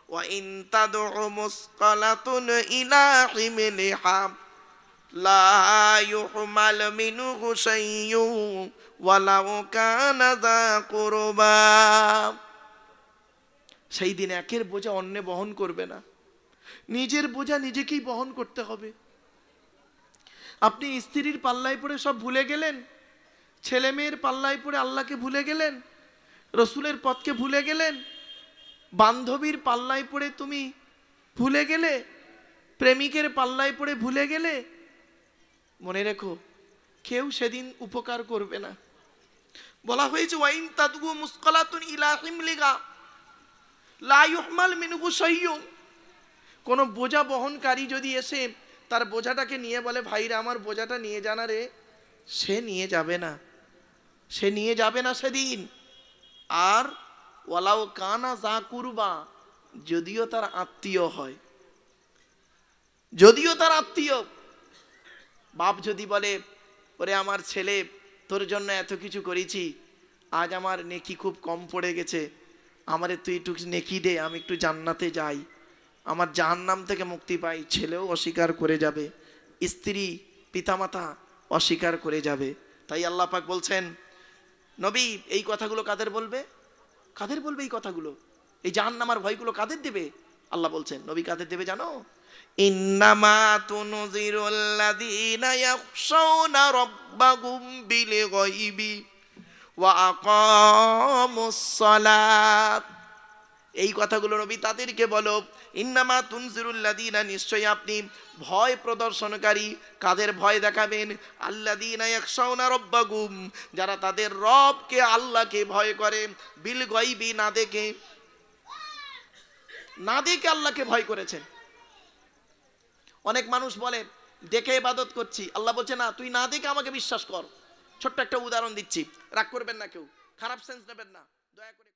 ওয়া ইন তাদউ মুসকালাতুন ইলা হিমলিহা লা ইউহমাল মিনহু শাইয়ুন ওয়ালাউ কানা যা কুরবা। সেই দিন একের বোঝা অন্য বহন করবে না, নিজের বোঝা নিজেকেই বহন করতে হবে। আপনি স্ত্রীর পাল্লায় পড়ে সব ভুলে গেলেন, ছেলে মেয়ের পাল্লায় পড়ে আল্লাহকে ভুলে গেলেন, রসুলের পথকে ভুলে গেলেন, বান্ধবীর পাল্লায় পড়ে তুমি ভুলে গেলে, প্রেমিকের পাল্লায় পড়ে ভুলে গেলে, মনে রেখো কেউ সেদিন উপকার করবে না। বলা হয়েছে ওয়াইন তাদগু মুসকালাতুন ইলা হিমলিগা লা ইউহমাল মিনহু শাইউন। কোন বোঝা বহনকারী যদি এসে তার বোঝাটাকে নিয়ে বলে ভাইরা আমার বোঝাটা নিয়ে জানা রে, সে নিয়ে যাবে না, সে নিয়ে যাবে না সেদিন। আর ওয়ালাও কানা যা কুরবা, যদিও তার আত্মীয় হয়, যদিও তার আত্মীয়। বাপ যদি বলে ওরে আমার ছেলে তোর জন্য এত কিছু করেছি, আজ আমার নেকি খুব কম পড়ে গেছে, আমারে তুই একটু নেকি দে, আমি একটু জান্নাতে যাই, আমার জাহান্নাম থেকে মুক্তি পাই। ছেলেও অস্বীকার করে যাবে, স্ত্রী পিতামাতা অস্বীকার করে যাবে। তাই আল্লাহ পাক বলছেন নবী এই কথাগুলো কাদের বলবে, কাদের বলবে এই কথাগুলো, এই জাহান্নামের ভয়গুলো কাদের দেবে? আল্লাহ বলছেন নবী কাদের দেবে জানো? ইন্নামা তুনজিরুল্লাযীনা ইয়াখশাউনা রাব্বাহুম বিল গায়বি ওয়া আকামুস সালাত। এই কথাগুলো নবী তাদেরকে বলো, ইন্নামা তুনজিরুল্লাযীনা, নিশ্চয়ই আপনি ভয় প্রদর্শনকারী। কাদের ভয় দেখাবেন? আল্লাযীনা ইয়াখশাউনা রাব্বাহুম, যারা তাদের রবকে আল্লাহকে ভয় করে, বিল গায়বি, না দেখে, না দেখে আল্লাহকে ভয় করেছেন। অনেক মানুষ বলে দেখে ইবাদত করছি, আল্লাহ বলছে না তুই না দেখে আমাকে বিশ্বাস কর। ছোট্ট একটা উদাহরণ দিচ্ছি, রাগ করবেন না, কেউ খারাপ সেন্স নেবেন না, দয়া করে।